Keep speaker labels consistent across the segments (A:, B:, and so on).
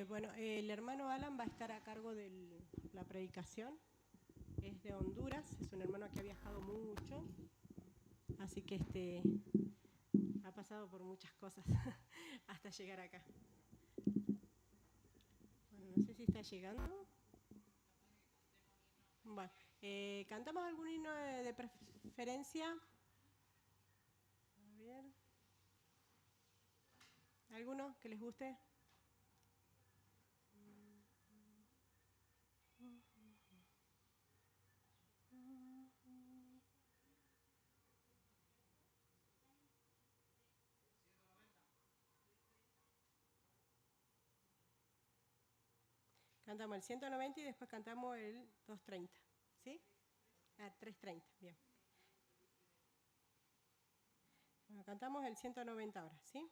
A: Bueno, el hermano Alan va a estar a cargo de la predicación. Es de Honduras, es un hermano que ha viajado mucho, así que ha pasado por muchas cosas hasta llegar acá. Bueno, no sé si está llegando. Bueno, ¿cantamos algún himno de preferencia? A ver. ¿Alguno que les guste? Cantamos el 190 y después cantamos el 230. ¿Sí? Ah, 330, bien. Bueno, cantamos el 190 ahora, ¿sí?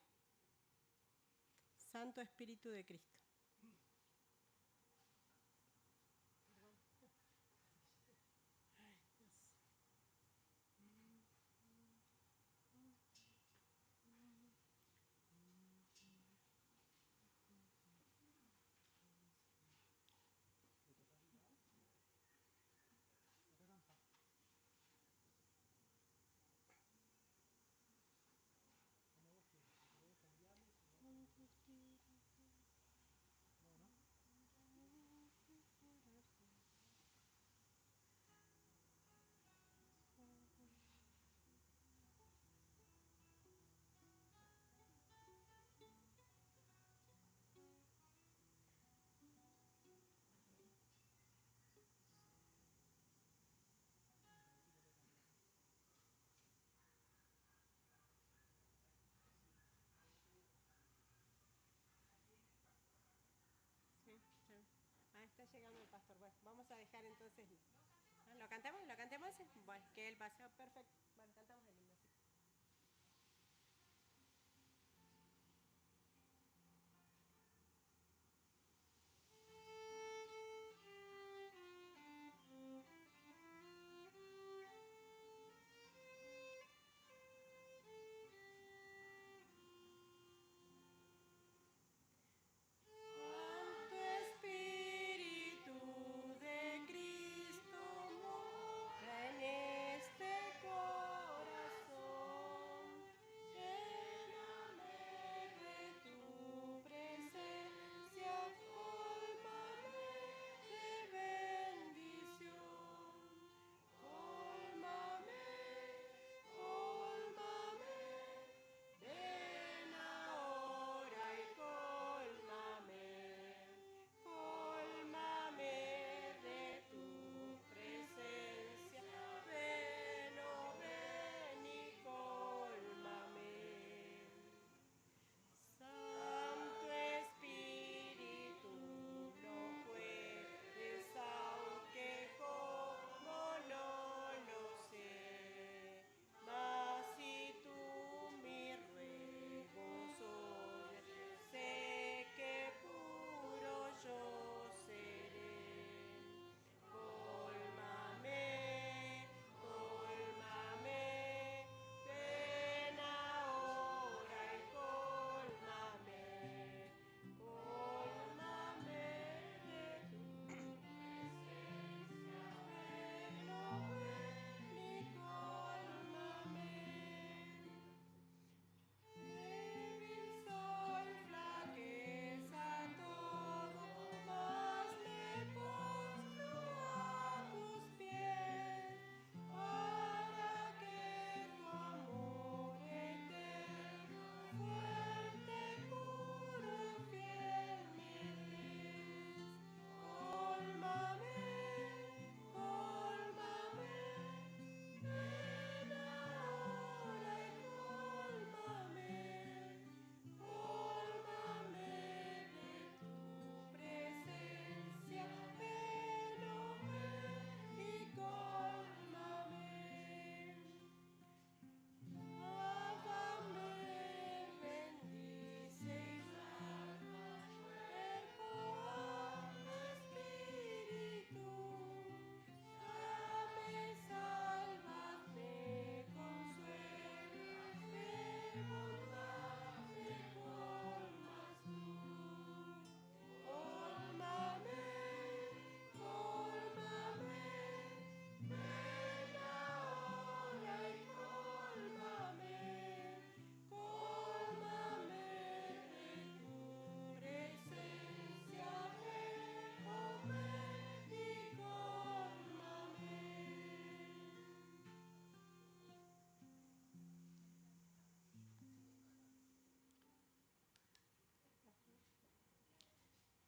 A: Santo Espíritu de Cristo. Sí, sí. Ah, está llegando el pastor. Bueno, vamos a dejar entonces. ¿Lo cantamos? ¿Lo cantamos? Bueno, que él pase. Perfecto. Bueno, cantamos el himno. Sí. Santo Espíritu de Cristo, mora en este corazón.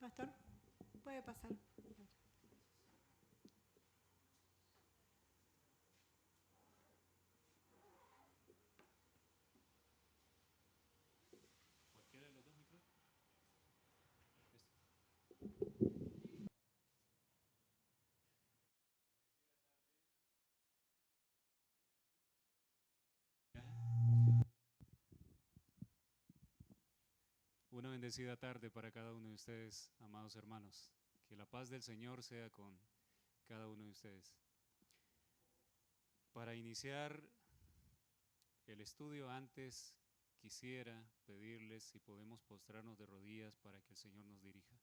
A: Pastor, puede pasar.
B: Una bendecida tarde para cada uno de ustedes, amados hermanos. Que la paz del Señor sea con cada uno de ustedes. Para iniciar el estudio antes, quisiera pedirles si podemos postrarnos de rodillas para que el Señor nos dirija.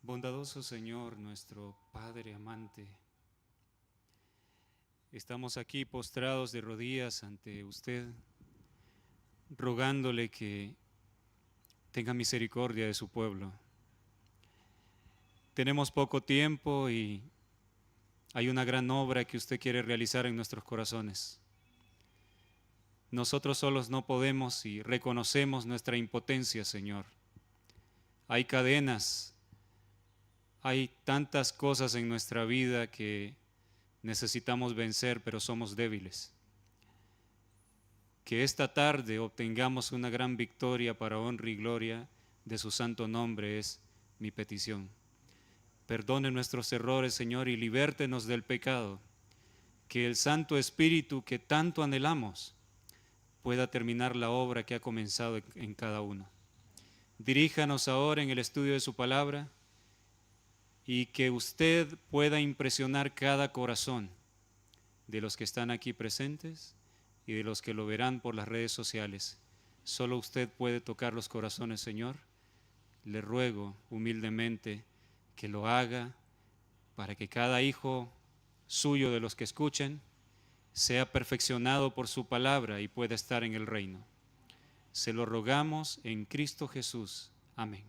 B: Bondadoso Señor, nuestro Padre amante, estamos aquí postrados de rodillas ante usted, rogándole que tenga misericordia de su pueblo. Tenemos poco tiempo y hay una gran obra que usted quiere realizar en nuestros corazones. Nosotros solos no podemos y reconocemos nuestra impotencia, Señor. Hay cadenas, hay tantas cosas en nuestra vida que necesitamos vencer, pero somos débiles. Que esta tarde obtengamos una gran victoria para honra y gloria de su santo nombre es mi petición. Perdone nuestros errores, Señor, y libértenos del pecado. Que el Santo Espíritu que tanto anhelamos pueda terminar la obra que ha comenzado en cada uno. Diríjanos ahora en el estudio de su palabra y que usted pueda impresionar cada corazón de los que están aquí presentes y de los que lo verán por las redes sociales. Solo usted puede tocar los corazones, Señor. Le ruego humildemente que lo haga para que cada hijo suyo de los que escuchen sea perfeccionado por su palabra y pueda estar en el reino. Se lo rogamos en Cristo Jesús. Amén.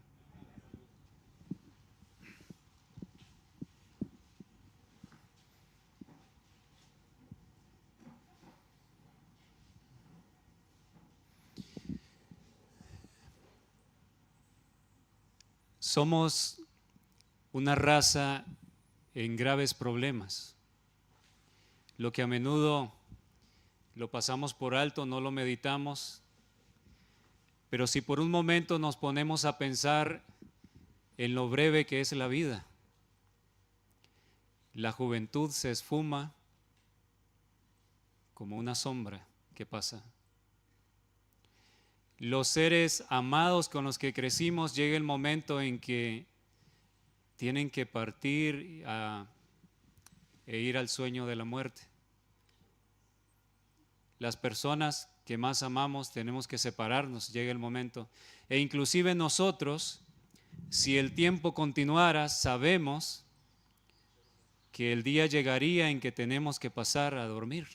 B: Somos una raza en graves problemas. Lo que a menudo lo pasamos por alto, no lo meditamos, pero si por un momento nos ponemos a pensar en lo breve que es la vida, la juventud se esfuma como una sombra que pasa. Los seres amados con los que crecimos, llega el momento en que tienen que partir e ir al sueño de la muerte. Las personas que más amamos tenemos que separarnos, llega el momento. E inclusive nosotros, si el tiempo continuara, sabemos que el día llegaría en que tenemos que pasar a dormir,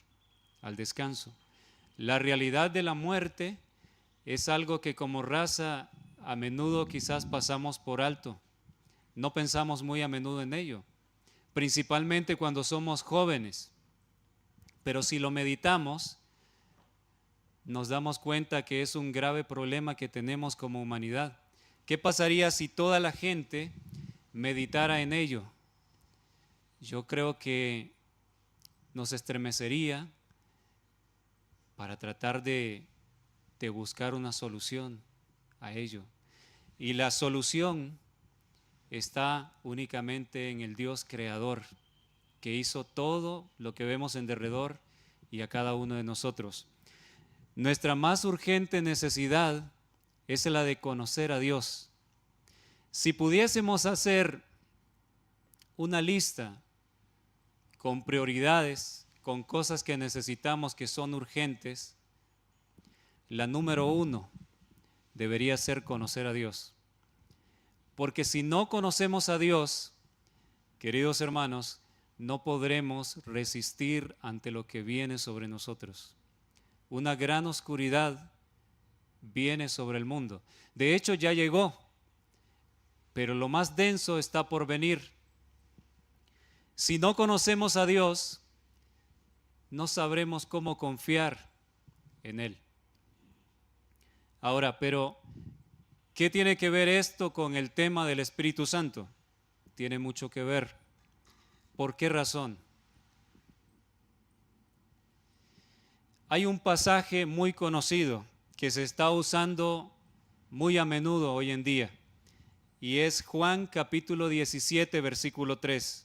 B: al descanso. La realidad de la muerte es algo que como raza a menudo quizás pasamos por alto. No pensamos muy a menudo en ello, principalmente cuando somos jóvenes. Pero si lo meditamos, nos damos cuenta que es un grave problema que tenemos como humanidad. ¿Qué pasaría si toda la gente meditara en ello? Yo creo que nos estremecería para tratar de buscar una solución a ello. Y la solución está únicamente en el Dios creador, que hizo todo lo que vemos en derredor y a cada uno de nosotros. Nuestra más urgente necesidad es la de conocer a Dios. Si pudiésemos hacer una lista con prioridades, con cosas que necesitamos que son urgentes, la número 1 debería ser conocer a Dios. Porque si no conocemos a Dios, queridos hermanos, no podremos resistir ante lo que viene sobre nosotros. Una gran oscuridad viene sobre el mundo. De hecho, ya llegó, pero lo más denso está por venir. Si no conocemos a Dios, no sabremos cómo confiar en Él. Ahora, pero, ¿qué tiene que ver esto con el tema del Espíritu Santo? Tiene mucho que ver. ¿Por qué razón? Hay un pasaje muy conocido que se está usando muy a menudo hoy en día, y es Juan capítulo 17, versículo 3.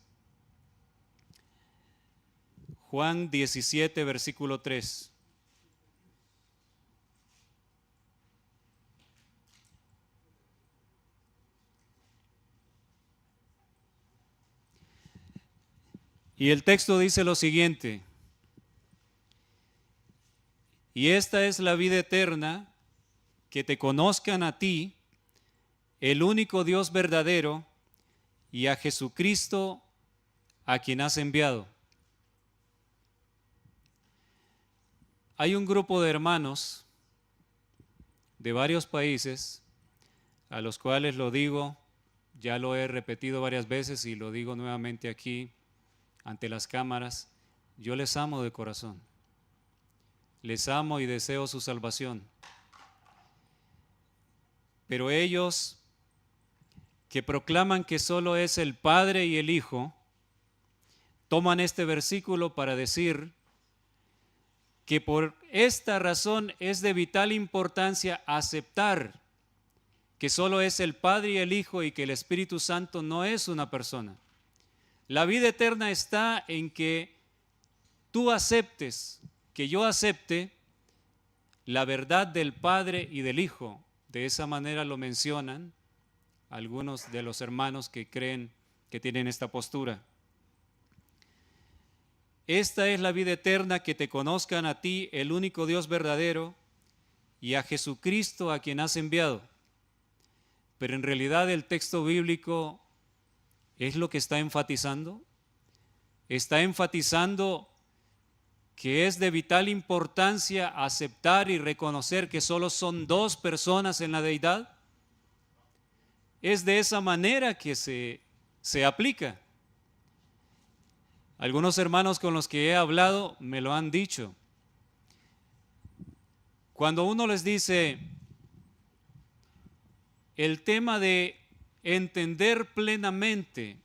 B: Juan 17, versículo 3. Y el texto dice lo siguiente: y esta es la vida eterna, que te conozcan a ti, el único Dios verdadero, y a Jesucristo, a quien has enviado. Hay un grupo de hermanos de varios países, a los cuales lo digo, ya lo he repetido varias veces y lo digo nuevamente aquí ante las cámaras: yo les amo de corazón, les amo y deseo su salvación. Pero ellos, que proclaman que solo es el Padre y el Hijo, toman este versículo para decir que por esta razón es de vital importancia aceptar que solo es el Padre y el Hijo y que el Espíritu Santo no es una persona. La vida eterna está en que tú aceptes, que yo acepte la verdad del Padre y del Hijo. De esa manera lo mencionan algunos de los hermanos que creen que tienen esta postura. Esta es la vida eterna, que te conozcan a ti, el único Dios verdadero, y a Jesucristo, a quien has enviado. Pero en realidad el texto bíblico es lo que está enfatizando. Está enfatizando que es de vital importancia aceptar y reconocer que solo son dos personas en la deidad. Es de esa manera que se aplica. Algunos hermanos con los que he hablado me lo han dicho. Cuando uno les dice el tema de entender plenamente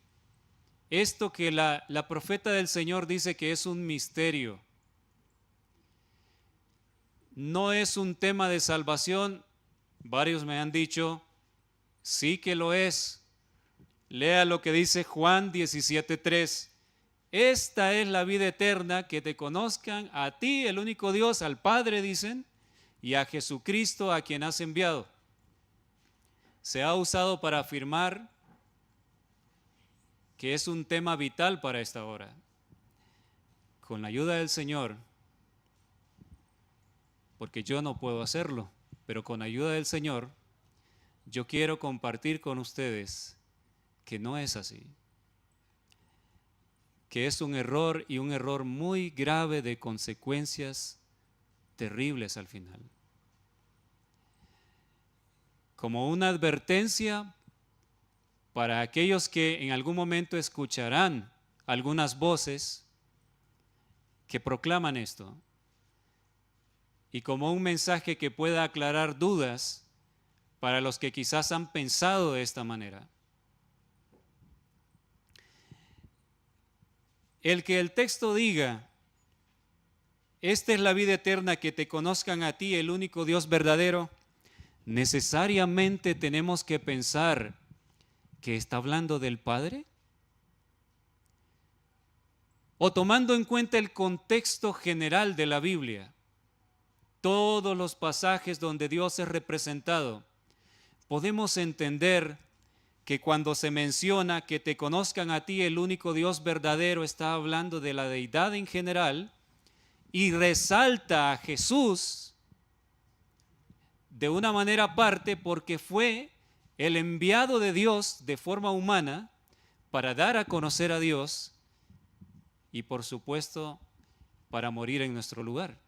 B: esto que la profeta del Señor dice que es un misterio, no es un tema de salvación, varios me han dicho, sí que lo es. Lea lo que dice Juan 17:3. Esta es la vida eterna, que te conozcan a ti, el único Dios, al Padre, dicen, y a Jesucristo, a quien has enviado. Se ha usado para afirmar que es un tema vital para esta hora. Con la ayuda del Señor, porque yo no puedo hacerlo, pero con ayuda del Señor, yo quiero compartir con ustedes que no es así, que es un error, y un error muy grave, de consecuencias terribles al final. Como una advertencia para aquellos que en algún momento escucharán algunas voces que proclaman esto, y como un mensaje que pueda aclarar dudas para los que quizás han pensado de esta manera. El que el texto diga, esta es la vida eterna, que te conozcan a ti, el único Dios verdadero, necesariamente tenemos que pensar que está hablando del Padre. O tomando en cuenta el contexto general de la Biblia, todos los pasajes donde Dios es representado, podemos entender que cuando se menciona que te conozcan a ti, el único Dios verdadero, está hablando de la deidad en general, y resalta a Jesús de una manera aparte, porque fue el enviado de Dios de forma humana para dar a conocer a Dios y, por supuesto, para morir en nuestro lugar.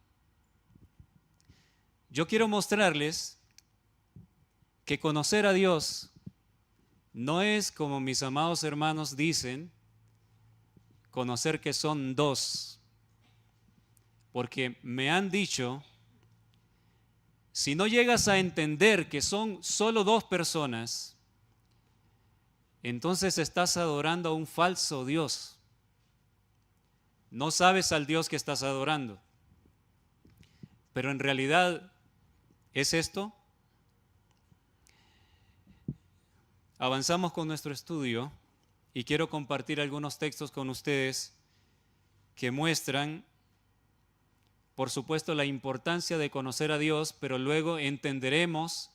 B: Yo quiero mostrarles que conocer a Dios no es, como mis amados hermanos dicen, conocer que son dos, porque me han dicho, si no llegas a entender que son solo dos personas, entonces estás adorando a un falso Dios. No sabes al Dios que estás adorando. Pero en realidad, ¿es esto? Avanzamos con nuestro estudio y quiero compartir algunos textos con ustedes que muestran, por supuesto, la importancia de conocer a Dios, pero luego entenderemos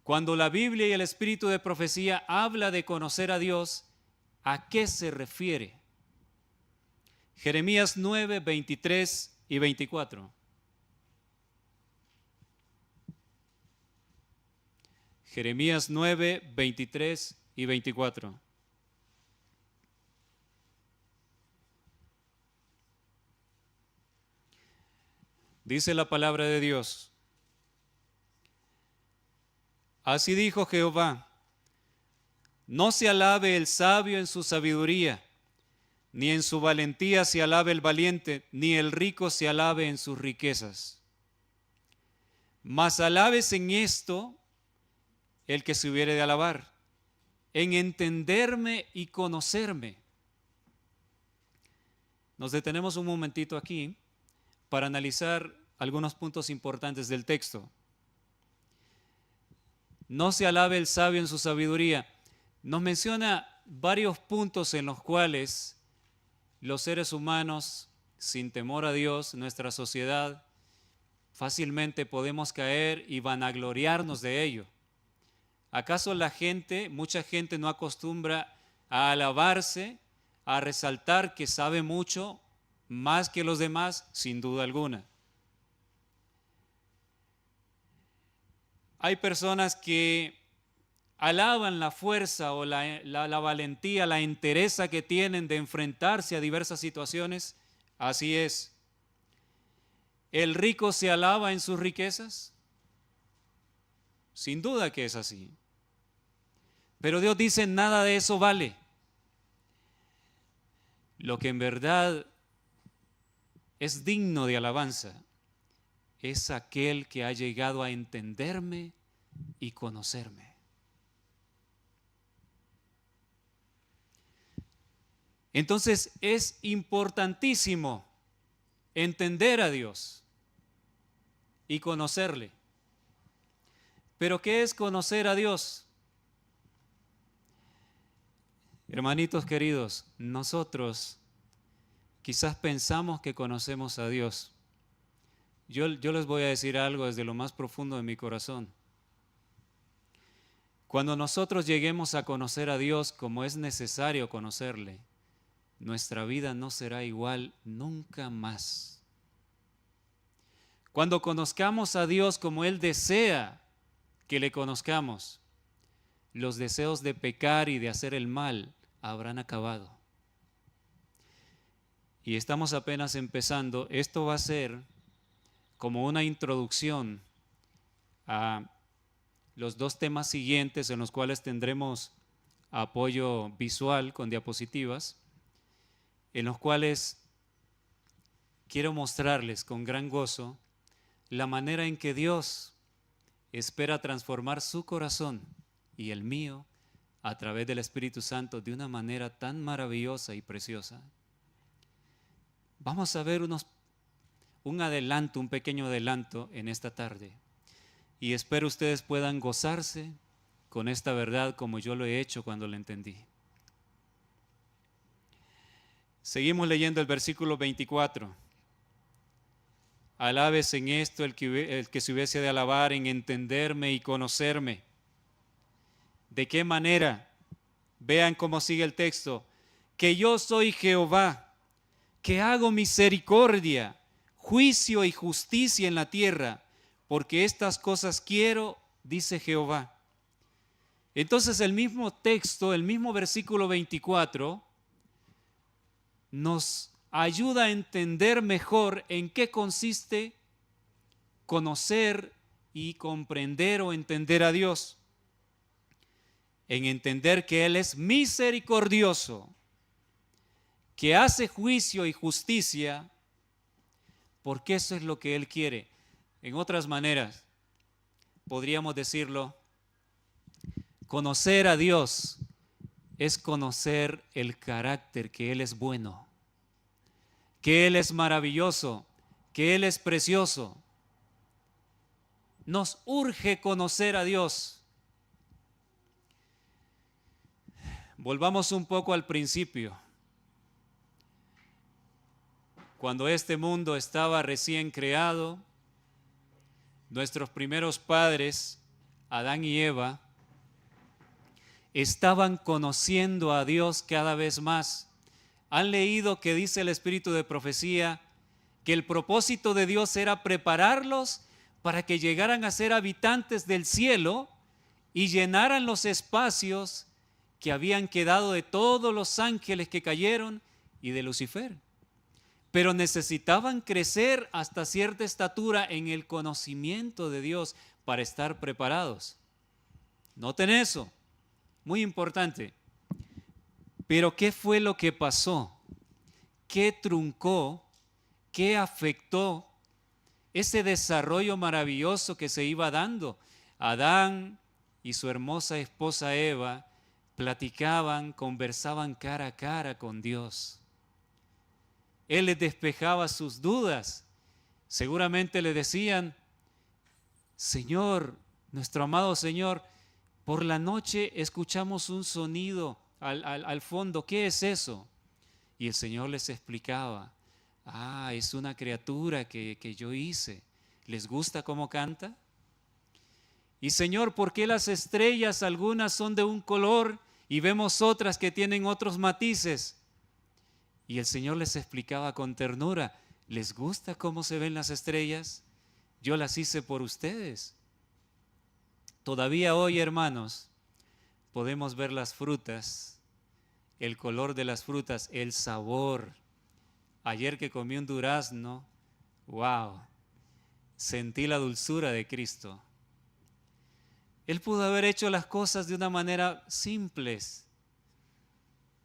B: cuando la Biblia y el espíritu de profecía habla de conocer a Dios, ¿a qué se refiere? Jeremías 9, 23 y 24. Jeremías 9, 23 y 24. Dice la palabra de Dios: así dijo Jehová, no se alabe el sabio en su sabiduría, ni en su valentía se alabe el valiente, ni el rico se alabe en sus riquezas. Mas alabes en esto el que se hubiere de alabar, en entenderme y conocerme. Nos detenemos un momentito aquí para analizar algunos puntos importantes del texto. No se alabe el sabio en su sabiduría. Nos menciona varios puntos en los cuales los seres humanos, sin temor a Dios, nuestra sociedad, fácilmente podemos caer y vanagloriarnos de ello. ¿Acaso mucha gente no acostumbra a alabarse, a resaltar que sabe mucho, más que los demás? Sin duda alguna. Hay personas que alaban la fuerza o la valentía, la entereza que tienen de enfrentarse a diversas situaciones. Así es. ¿El rico se alaba en sus riquezas? Sin duda que es así. Pero Dios dice, nada de eso vale. Lo que en verdad es digno de alabanza es aquel que ha llegado a entenderme y conocerme. Entonces es importantísimo entender a Dios y conocerle. ¿Pero qué es conocer a Dios? Hermanitos queridos, nosotros quizás pensamos que conocemos a Dios. Yo les voy a decir algo desde lo más profundo de mi corazón. Cuando nosotros lleguemos a conocer a Dios como es necesario conocerle, nuestra vida no será igual nunca más. Cuando conozcamos a Dios como Él desea que le conozcamos, los deseos de pecar y de hacer el mal habrán acabado. Y estamos apenas empezando. Esto va a ser como una introducción a los dos temas siguientes en los cuales tendremos apoyo visual con diapositivas, en los cuales quiero mostrarles con gran gozo la manera en que Dios espera transformar su corazón y el mío a través del Espíritu Santo de una manera tan maravillosa y preciosa. Vamos a ver un pequeño adelanto en esta tarde. Y espero ustedes puedan gozarse con esta verdad como yo lo he hecho cuando la entendí. Seguimos leyendo el versículo 24. Alabes en esto el que se hubiese de alabar, en entenderme y conocerme. ¿De qué manera? Vean cómo sigue el texto. Que yo soy Jehová, que hago misericordia, juicio y justicia en la tierra, porque estas cosas quiero, dice Jehová. Entonces el mismo texto, el mismo versículo 24, nos ayuda a entender mejor en qué consiste conocer y comprender o entender a Dios. En entender que Él es misericordioso, que hace juicio y justicia, porque eso es lo que Él quiere. En otras maneras, podríamos decirlo, conocer a Dios es conocer el carácter, que Él es bueno, que Él es maravilloso, que Él es precioso. Nos urge conocer a Dios. Volvamos un poco al principio. Cuando este mundo estaba recién creado, nuestros primeros padres, Adán y Eva, estaban conociendo a Dios cada vez más. Han leído que dice el Espíritu de profecía que el propósito de Dios era prepararlos para que llegaran a ser habitantes del cielo y llenaran los espacios que habían quedado de todos los ángeles que cayeron y de Lucifer. Pero necesitaban crecer hasta cierta estatura en el conocimiento de Dios para estar preparados. Noten eso, muy importante. Pero ¿qué fue lo que pasó? ¿Qué truncó? ¿Qué afectó ese desarrollo maravilloso que se iba dando? Adán y su hermosa esposa Eva platicaban, conversaban cara a cara con Dios. Él les despejaba sus dudas. Seguramente le decían: Señor, nuestro amado Señor, por la noche escuchamos un sonido al fondo. ¿Qué es eso? Y el Señor les explicaba: es una criatura que yo hice. ¿Les gusta cómo canta? Y Señor, ¿por qué las estrellas algunas son de un color y vemos otras que tienen otros matices? Y el Señor les explicaba con ternura: ¿les gusta cómo se ven las estrellas? Yo las hice por ustedes. Todavía hoy, hermanos, podemos ver las frutas, el color de las frutas, el sabor. Ayer que comí un durazno, wow, sentí la dulzura de Cristo. Él pudo haber hecho las cosas de una manera simples.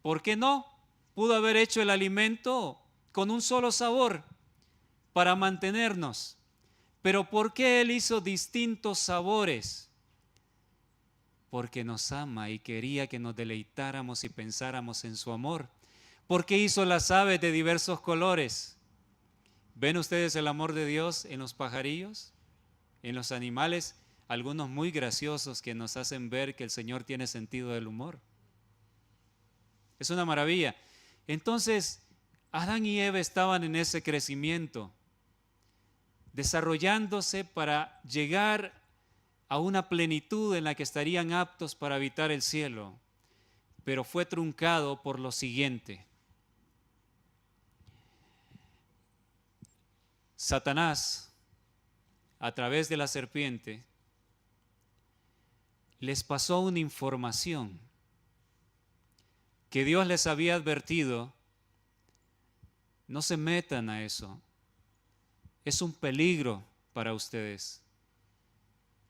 B: ¿Por qué no? Pudo haber hecho el alimento con un solo sabor para mantenernos. Pero ¿por qué Él hizo distintos sabores? Porque nos ama y quería que nos deleitáramos y pensáramos en su amor. ¿Por qué hizo las aves de diversos colores? ¿Ven ustedes el amor de Dios en los pajarillos, en los animales? Algunos muy graciosos que nos hacen ver que el Señor tiene sentido del humor. Es una maravilla. Entonces, Adán y Eva estaban en ese crecimiento, desarrollándose para llegar a una plenitud en la que estarían aptos para habitar el cielo, pero fue truncado por lo siguiente. Satanás, a través de la serpiente, les pasó una información que Dios les había advertido: no se metan a eso, es un peligro para ustedes,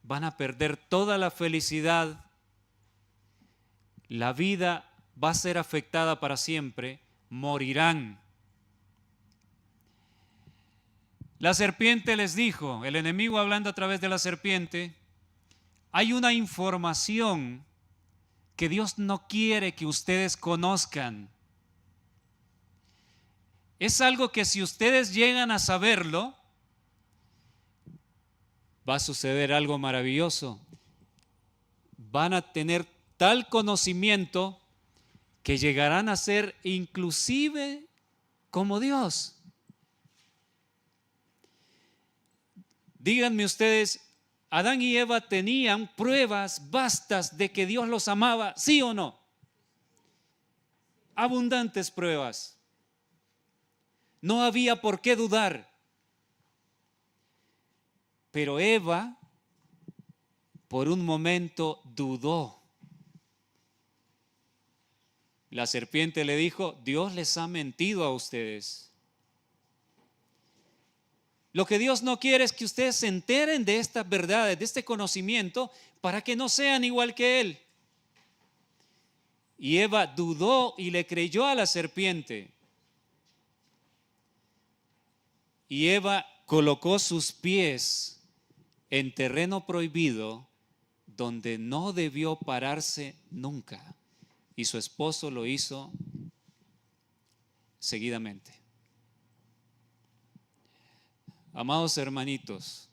B: van a perder toda la felicidad, la vida va a ser afectada para siempre, morirán. La serpiente les dijo, el enemigo hablando a través de la serpiente: hay una información que Dios no quiere que ustedes conozcan. Es algo que si ustedes llegan a saberlo, va a suceder algo maravilloso. Van a tener tal conocimiento que llegarán a ser inclusive como Dios. Díganme ustedes, ¿Adán y Eva tenían pruebas vastas de que Dios los amaba, sí o no? Abundantes pruebas. No había por qué dudar. Pero Eva, por un momento, dudó. La serpiente le dijo: Dios les ha mentido a ustedes. Lo que Dios no quiere es que ustedes se enteren de estas verdades, de este conocimiento, para que no sean igual que Él. Y Eva dudó y le creyó a la serpiente. y Eva colocó sus pies en terreno prohibido donde no debió pararse nunca, y su esposo lo hizo seguidamente. Amados hermanitos,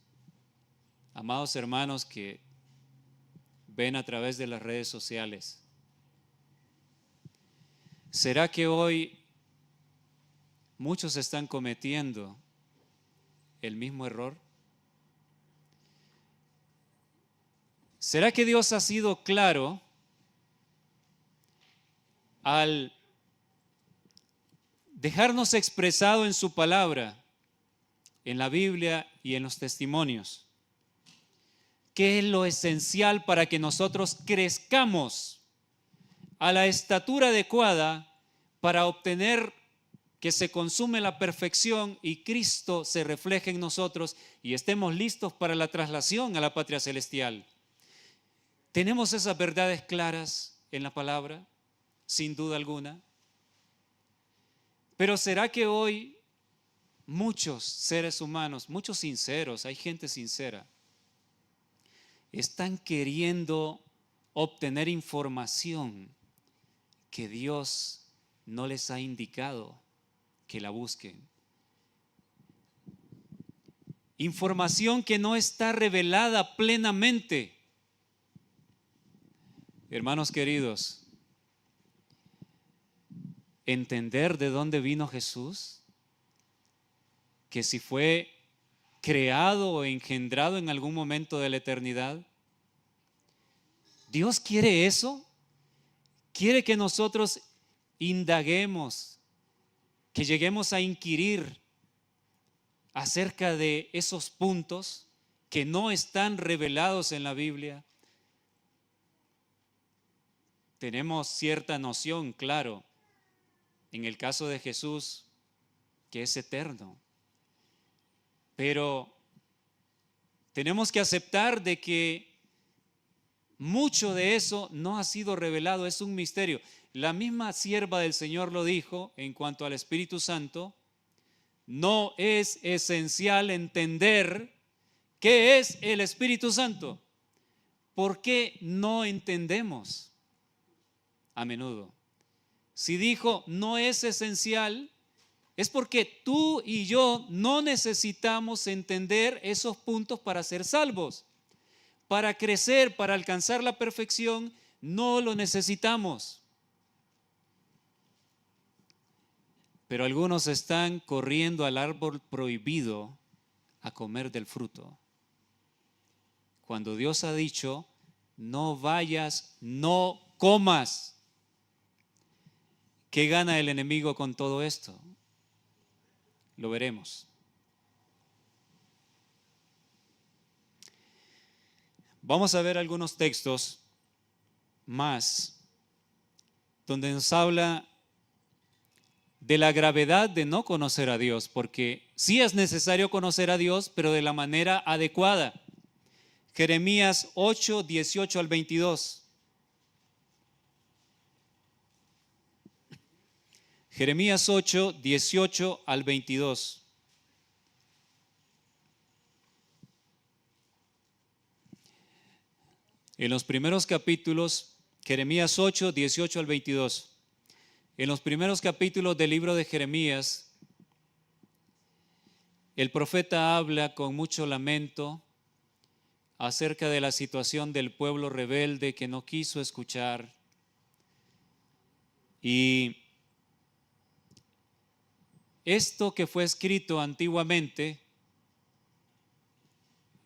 B: amados hermanos que ven a través de las redes sociales, ¿será que hoy muchos están cometiendo el mismo error? ¿Será que Dios ha sido claro al dejarnos expresado en su palabra, en la Biblia y en los testimonios, qué es lo esencial para que nosotros crezcamos a la estatura adecuada para obtener que se consume la perfección y Cristo se refleje en nosotros y estemos listos para la traslación a la patria celestial? ¿Tenemos esas verdades claras en la palabra? Sin duda alguna. Pero ¿será que hoy muchos seres humanos, muchos sinceros, hay gente sincera, están queriendo obtener información que Dios no les ha indicado que la busquen? Información que no está revelada plenamente. Hermanos queridos, entender de dónde vino Jesús, que si fue creado o engendrado en algún momento de la eternidad. Dios quiere eso, quiere que nosotros indaguemos, que lleguemos a inquirir acerca de esos puntos que no están revelados en la Biblia. Tenemos cierta noción, claro, en el caso de Jesús, que es eterno. Pero tenemos que aceptar de que mucho de eso no ha sido revelado, es un misterio. La misma sierva del Señor lo dijo en cuanto al Espíritu Santo. No es esencial entender qué es el Espíritu Santo. ¿Por qué no entendemos a menudo? Si dijo no es esencial, es porque tú y yo no necesitamos entender esos puntos para ser salvos. Para crecer, para alcanzar la perfección, no lo necesitamos. Pero algunos están corriendo al árbol prohibido a comer del fruto. Cuando Dios ha dicho, no vayas, no comas. ¿Qué gana el enemigo con todo esto? Lo veremos. Vamos a ver algunos textos más donde nos habla de la gravedad de no conocer a Dios, porque sí es necesario conocer a Dios, pero de la manera adecuada. Jeremías 8, 18 al 22. Jeremías 8, 18 al 22. En los primeros capítulos, Jeremías 8, 18 al 22. En los primeros capítulos del libro de Jeremías, el profeta habla con mucho lamento acerca de la situación del pueblo rebelde que no quiso escuchar. Y esto que fue escrito antiguamente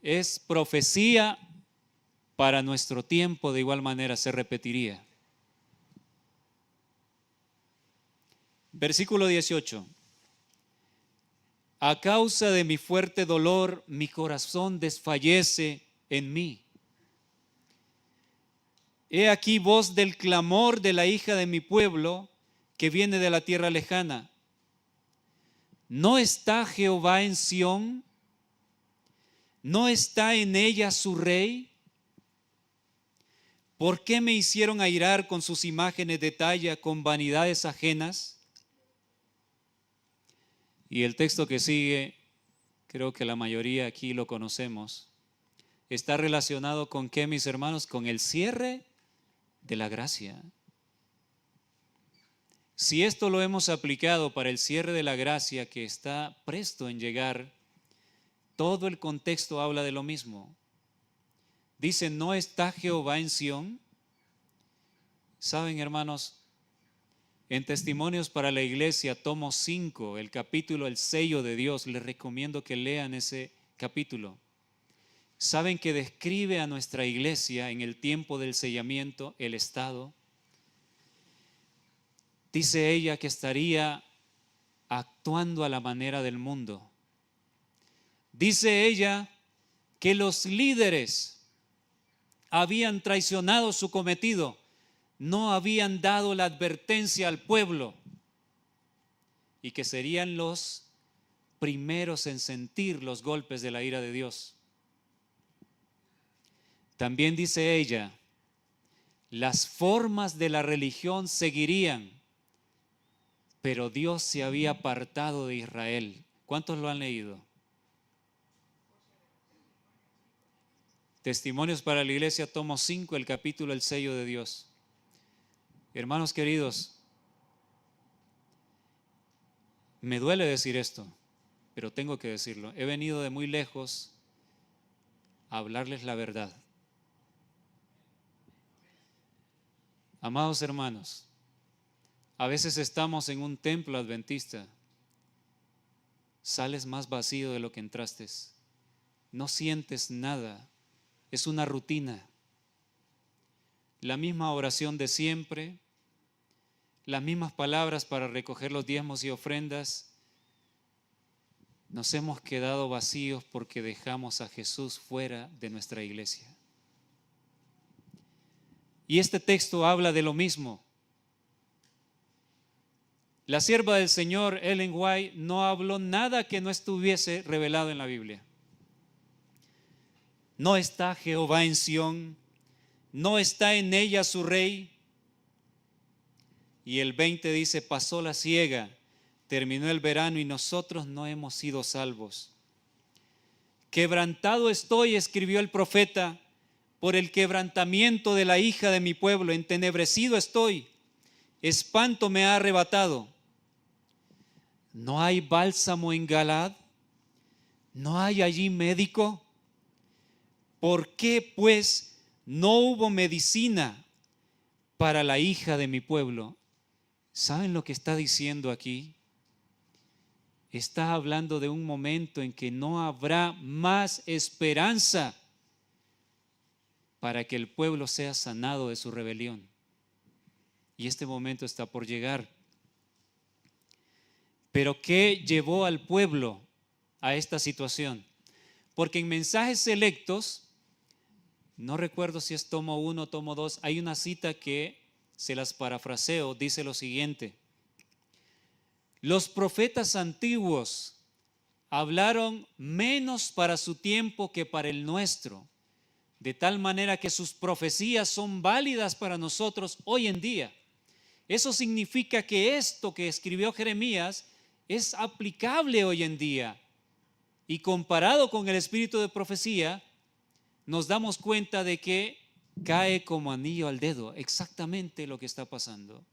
B: es profecía para nuestro tiempo, de igual manera se repetiría. Versículo 18. A causa de mi fuerte dolor, mi corazón desfallece en mí. He aquí voz del clamor de la hija de mi pueblo que viene de la tierra lejana. ¿No está Jehová en Sión? ¿No está en ella su rey? ¿Por qué me hicieron airar con sus imágenes de talla, con vanidades ajenas? Y el texto que sigue creo que la mayoría aquí lo conocemos, está relacionado con ¿qué, mis hermanos? Con el cierre de la gracia. Si esto lo hemos aplicado para el cierre de la gracia que está presto en llegar, todo el contexto habla de lo mismo. Dice, ¿no está Jehová en Sión? Saben, hermanos, en Testimonios para la Iglesia, tomo 5, el capítulo El sello de Dios, les recomiendo que lean ese capítulo. Saben que describe a nuestra iglesia en el tiempo del sellamiento, el estado. Dice ella que estaría actuando a la manera del mundo. Dice ella que los líderes habían traicionado su cometido, no habían dado la advertencia al pueblo y que serían los primeros en sentir los golpes de la ira de Dios. También dice ella, las formas de la religión seguirían, pero Dios se había apartado de Israel. ¿Cuántos lo han leído? Testimonios para la Iglesia, tomo 5, el capítulo El sello de Dios. Hermanos queridos, me duele decir esto, pero tengo que decirlo. He venido de muy lejos a hablarles la verdad. Amados hermanos, a veces estamos en un templo adventista, sales más vacío de lo que entraste, no sientes nada, es una rutina, la misma oración de siempre, las mismas palabras para recoger los diezmos y ofrendas. Nos hemos quedado vacíos porque dejamos a Jesús fuera de nuestra iglesia. Y este texto habla de lo mismo. La sierva del Señor, Ellen White, no habló nada que no estuviese revelado en la Biblia. No está Jehová en Sión, no está en ella su rey. Y el 20 dice, pasó la siega, terminó el verano y nosotros no hemos sido salvos. Quebrantado estoy, escribió el profeta, por el quebrantamiento de la hija de mi pueblo, entenebrecido estoy, espanto me ha arrebatado. ¿No hay bálsamo en Galaad? ¿No hay allí médico? ¿Por qué, pues, no hubo medicina para la hija de mi pueblo? ¿Saben lo que está diciendo aquí? Está hablando de un momento en que no habrá más esperanza para que el pueblo sea sanado de su rebelión. Y este momento está por llegar. Pero ¿qué llevó al pueblo a esta situación? Porque en Mensajes Selectos, no recuerdo si es tomo 1 o tomo 2, hay una cita que se las parafraseo, dice lo siguiente: los profetas antiguos hablaron menos para su tiempo que para el nuestro, de tal manera que sus profecías son válidas para nosotros hoy en día. Eso significa que esto que escribió Jeremías es aplicable hoy en día. Y comparado con el espíritu de profecía, nos damos cuenta de que cae como anillo al dedo exactamente lo que está pasando.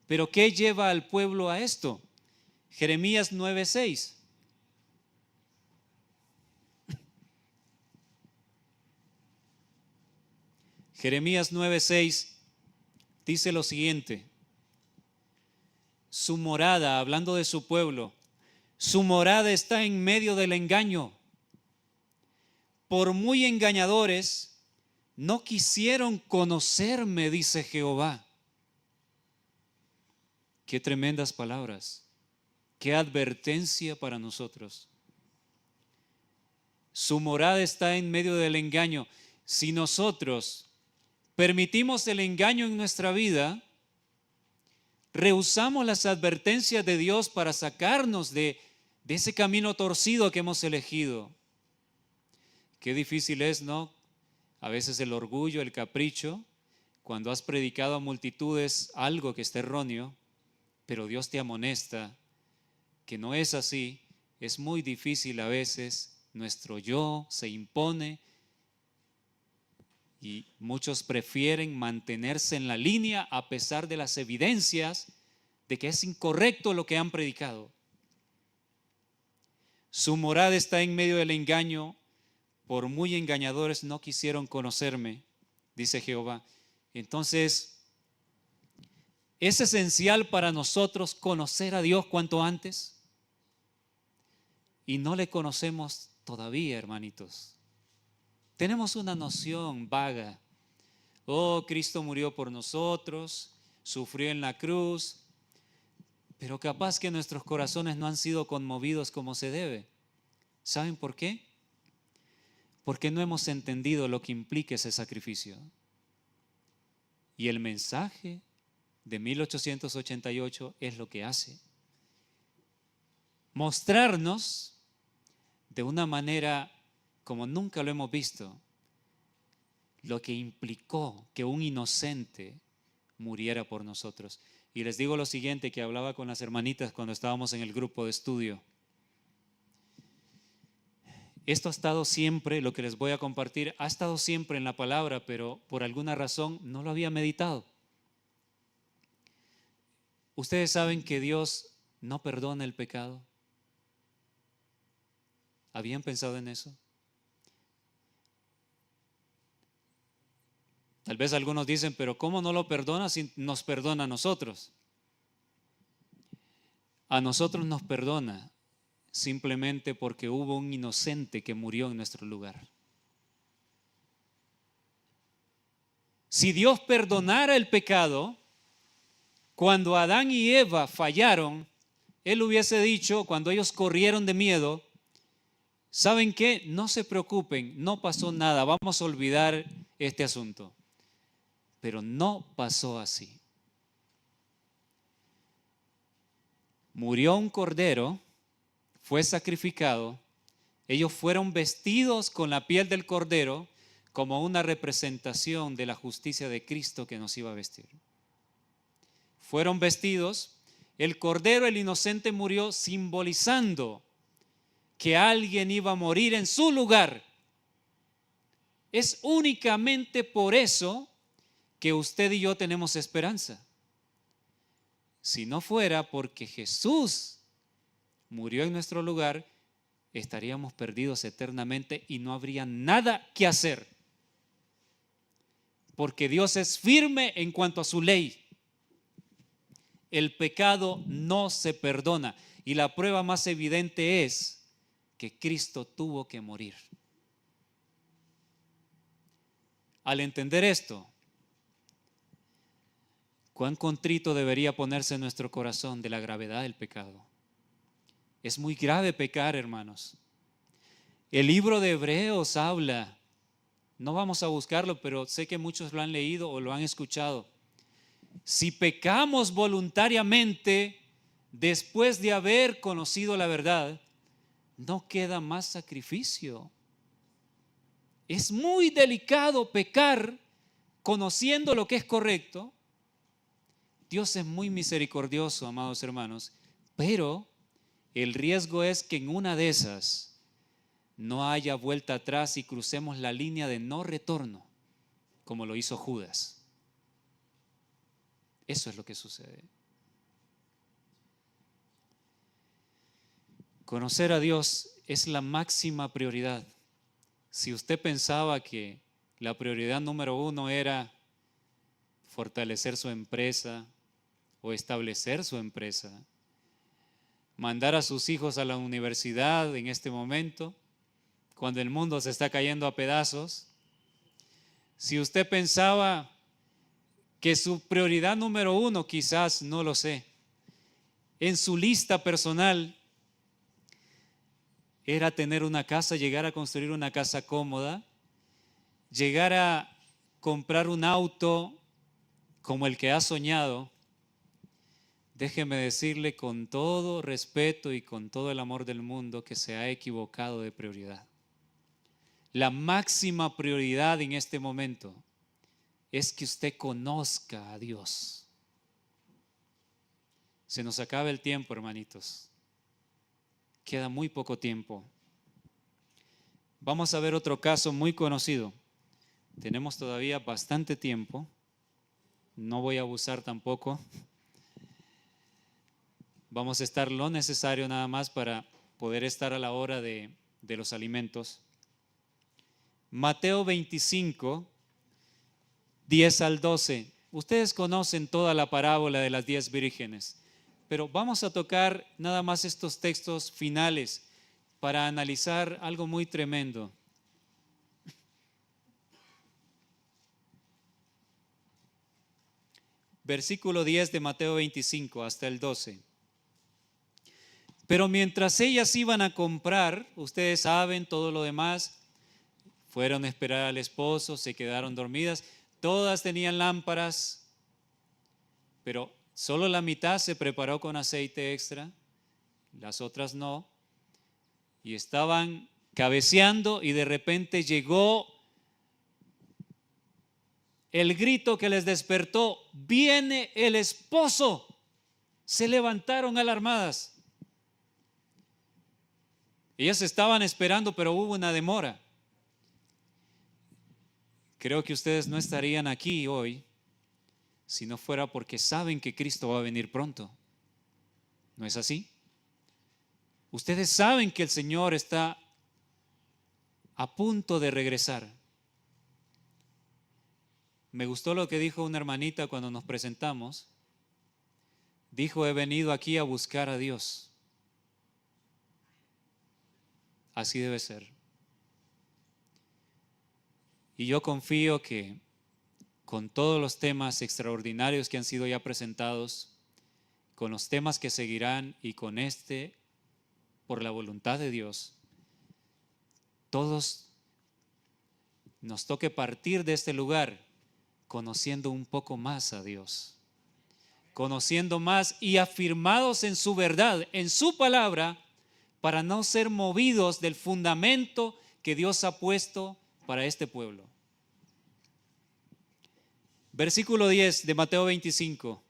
B: Pero ¿qué lleva al pueblo a esto? Jeremías 9:6. Jeremías 9:6 dice lo siguiente: su morada, hablando de su pueblo, su morada está en medio del engaño. Por muy engañadores, no quisieron conocerme, dice Jehová. Qué tremendas palabras, qué advertencia para nosotros. Su morada está en medio del engaño. Si nosotros permitimos el engaño en nuestra vida, rehusamos las advertencias de Dios para sacarnos de ese camino torcido que hemos elegido. Qué difícil es, ¿no? A veces el orgullo, el capricho, cuando has predicado a multitudes algo que está erróneo, pero Dios te amonesta que no es así, es muy difícil a veces, nuestro yo se impone y muchos prefieren mantenerse en la línea a pesar de las evidencias de que es incorrecto lo que han predicado. Su morada está en medio del engaño, por muy engañadores no quisieron conocerme, dice Jehová. Entonces, es esencial para nosotros conocer a Dios cuanto antes. Y no le conocemos todavía, hermanitos. Tenemos una noción vaga. Oh, Cristo murió por nosotros, sufrió en la cruz, pero capaz que nuestros corazones no han sido conmovidos como se debe. ¿Saben por qué? Porque no hemos entendido lo que implica ese sacrificio. Y el mensaje de 1888 es lo que hace. Mostrarnos de una manera como nunca lo hemos visto lo que implicó que un inocente muriera por nosotros. Y les digo lo siguiente, que hablaba con las hermanitas cuando estábamos en el grupo de estudio. Esto ha estado siempre, lo que les voy a compartir, ha estado siempre en la palabra, pero por alguna razón no lo había meditado. ¿Ustedes saben que Dios no perdona el pecado? ¿Habían pensado en eso? Tal vez algunos dicen, pero ¿cómo no lo perdona si nos perdona a nosotros? A nosotros nos perdona simplemente porque hubo un inocente que murió en nuestro lugar. Si Dios perdonara el pecado, cuando Adán y Eva fallaron, Él hubiese dicho, cuando ellos corrieron de miedo, ¿saben qué? No se preocupen, no pasó nada, vamos a olvidar este asunto. Pero no pasó así. Murió un cordero, fue sacrificado, ellos fueron vestidos con la piel del cordero como una representación de la justicia de Cristo que nos iba a vestir. Fueron vestidos, el cordero, el inocente, murió simbolizando que alguien iba a morir en su lugar. Es únicamente por eso que usted y yo tenemos esperanza. Si no fuera porque Jesús murió en nuestro lugar, estaríamos perdidos eternamente y no habría nada que hacer. Porque Dios es firme en cuanto a su ley. El pecado no se perdona y la prueba más evidente es que Cristo tuvo que morir. Al entender esto, ¿cuán contrito debería ponerse en nuestro corazón de la gravedad del pecado? Es muy grave pecar, hermanos. El libro de Hebreos habla, no vamos a buscarlo, pero sé que muchos lo han leído o lo han escuchado. Si pecamos voluntariamente después de haber conocido la verdad, no queda más sacrificio. Es muy delicado pecar conociendo lo que es correcto. Dios es muy misericordioso, amados hermanos, pero el riesgo es que en una de esas no haya vuelta atrás y crucemos la línea de no retorno, como lo hizo Judas. Eso es lo que sucede. Conocer a Dios es la máxima prioridad. Si usted pensaba que la prioridad número uno era fortalecer su empresa o establecer su empresa, mandar a sus hijos a la universidad en este momento, cuando el mundo se está cayendo a pedazos, si usted pensaba que su prioridad número uno, quizás, no lo sé, en su lista personal era tener una casa, llegar a construir una casa cómoda, llegar a comprar un auto como el que ha soñado, déjeme decirle con todo respeto y con todo el amor del mundo que se ha equivocado de prioridad. La máxima prioridad en este momento es que usted conozca a Dios. Se nos acaba el tiempo, hermanitos. Queda muy poco tiempo. Vamos a ver otro caso muy conocido. Tenemos todavía bastante tiempo. No voy a abusar tampoco. Vamos a estar lo necesario nada más para poder estar a la hora de los alimentos. Mateo 25, 10 al 12. Ustedes conocen toda la parábola de las 10 vírgenes, pero vamos a tocar nada más estos textos finales para analizar algo muy tremendo. Versículo 10 de Mateo 25 hasta el 12. Pero mientras ellas iban a comprar, ustedes saben todo lo demás, fueron a esperar al esposo, se quedaron dormidas, todas tenían lámparas, pero solo la mitad se preparó con aceite extra, las otras no, y estaban cabeceando y de repente llegó el grito que les despertó: viene el esposo. Se levantaron alarmadas. Ellas estaban esperando, pero hubo una demora. Creo que ustedes no estarían aquí hoy si no fuera porque saben que Cristo va a venir pronto. ¿No es así? Ustedes saben que el Señor está a punto de regresar. Me gustó lo que dijo una hermanita cuando nos presentamos. Dijo: he venido aquí a buscar a Dios. Así debe ser. Y yo confío que con todos los temas extraordinarios que han sido ya presentados, con los temas que seguirán y con este, por la voluntad de Dios, todos nos toque partir de este lugar conociendo un poco más a Dios, conociendo más y afirmados en su verdad, en su palabra, para no ser movidos del fundamento que Dios ha puesto para este pueblo. Versículo 10 de Mateo 25.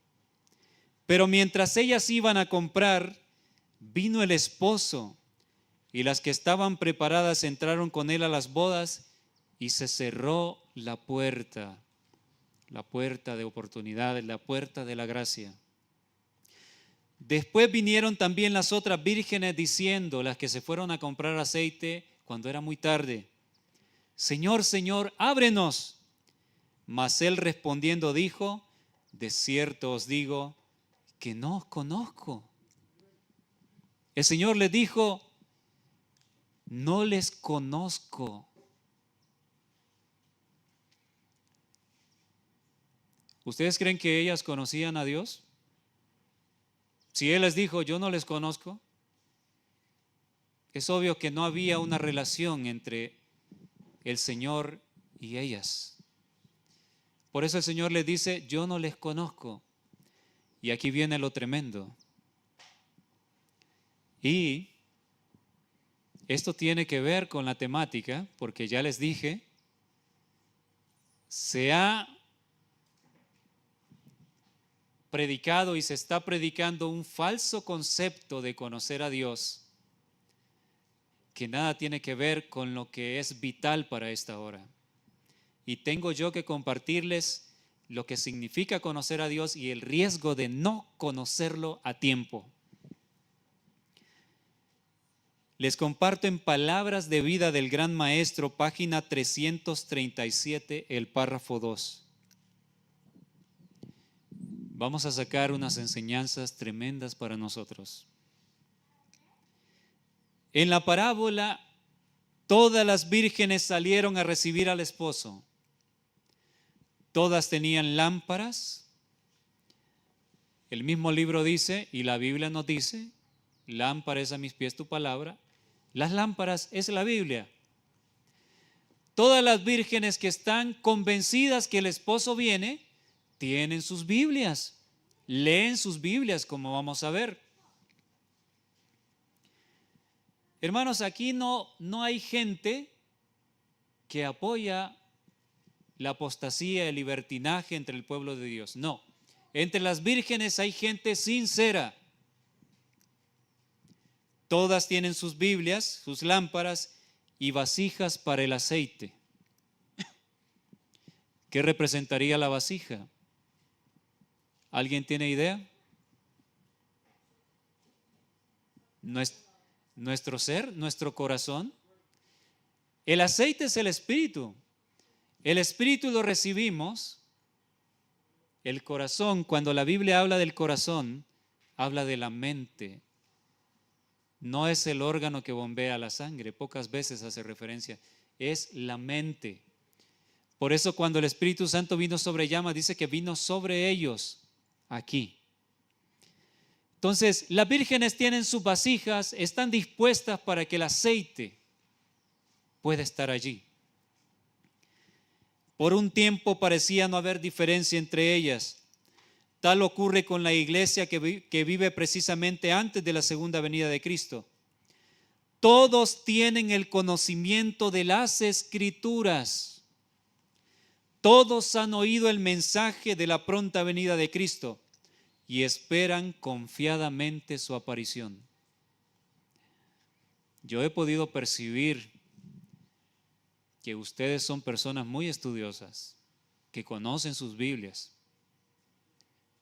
B: Pero mientras ellas iban a comprar, vino el esposo, y las que estaban preparadas entraron con él a las bodas, y se cerró la puerta de oportunidades, la puerta de la gracia. Después vinieron también las otras vírgenes diciendo, las que se fueron a comprar aceite cuando era muy tarde: Señor, Señor, ábrenos. Mas él respondiendo dijo: de cierto os digo que no os conozco. El Señor les dijo: no les conozco. ¿Ustedes creen que ellas conocían a Dios? Si Él les dijo: yo no les conozco, es obvio que no había una relación entre el Señor y ellas. Por eso el Señor les dice: yo no les conozco. Y aquí viene lo tremendo. Y esto tiene que ver con la temática, porque ya les dije, se ha predicado y se está predicando un falso concepto de conocer a Dios que nada tiene que ver con lo que es vital para esta hora. Y tengo yo que compartirles lo que significa conocer a Dios y el riesgo de no conocerlo a tiempo. Les comparto en Palabras de Vida del Gran Maestro, página 337, el párrafo 2. Vamos a sacar unas enseñanzas tremendas para nosotros. En la parábola, todas las vírgenes salieron a recibir al esposo. Todas tenían lámparas. El mismo libro dice, y la Biblia nos dice: lámpara es a mis pies tu palabra. Las lámparas es la Biblia. Todas las vírgenes que están convencidas que el esposo viene, tienen sus Biblias, leen sus Biblias, como vamos a ver. Hermanos, aquí no hay gente que apoya la apostasía, el libertinaje entre el pueblo de Dios. No, entre las vírgenes hay gente sincera. Todas tienen sus Biblias, sus lámparas y vasijas para el aceite. ¿Qué representaría la vasija? ¿Alguien tiene idea? Nuestro ser, nuestro corazón. El aceite es el Espíritu. El Espíritu lo recibimos. El corazón, cuando la Biblia habla del corazón, habla de la mente. No es el órgano que bombea la sangre, pocas veces hace referencia, es la mente. Por eso cuando el Espíritu Santo vino sobre llamas, dice que vino sobre ellos aquí. Entonces, las vírgenes tienen sus vasijas, están dispuestas para que el aceite pueda estar allí. Por un tiempo parecía no haber diferencia entre ellas. Tal ocurre con la iglesia que vive precisamente antes de la segunda venida de Cristo. Todos tienen el conocimiento de las Escrituras. Todos han oído el mensaje de la pronta venida de Cristo y esperan confiadamente su aparición. Yo he podido percibir que ustedes son personas muy estudiosas, que conocen sus Biblias.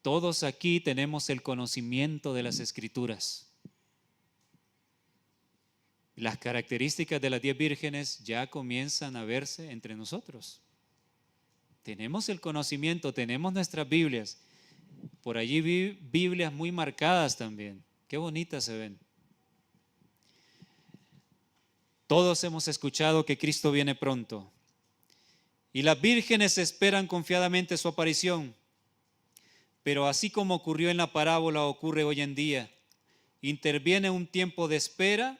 B: Todos aquí tenemos el conocimiento de las Escrituras. Las características de las 10 vírgenes ya comienzan a verse entre nosotros. Tenemos el conocimiento, tenemos nuestras Biblias. Por allí vi Biblias muy marcadas también. Qué bonitas se ven. Todos hemos escuchado que Cristo viene pronto. Y las vírgenes esperan confiadamente su aparición. Pero así como ocurrió en la parábola, ocurre hoy en día. Interviene un tiempo de espera,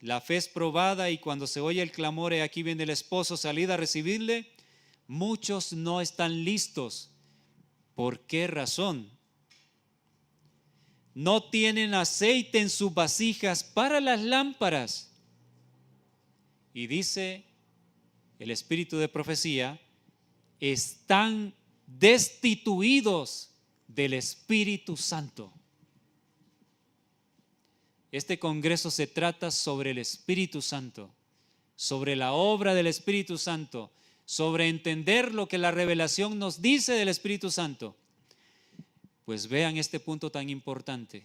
B: la fe es probada y cuando se oye el clamor, "He aquí viene el esposo, salid a recibirle", muchos no están listos. ¿Por qué razón? No tienen aceite en sus vasijas para las lámparas. Y dice el espíritu de profecía, están destituidos del Espíritu Santo. Este congreso se trata sobre el Espíritu Santo, sobre la obra del Espíritu Santo, sobre entender lo que la revelación nos dice del Espíritu Santo. Pues vean este punto tan importante,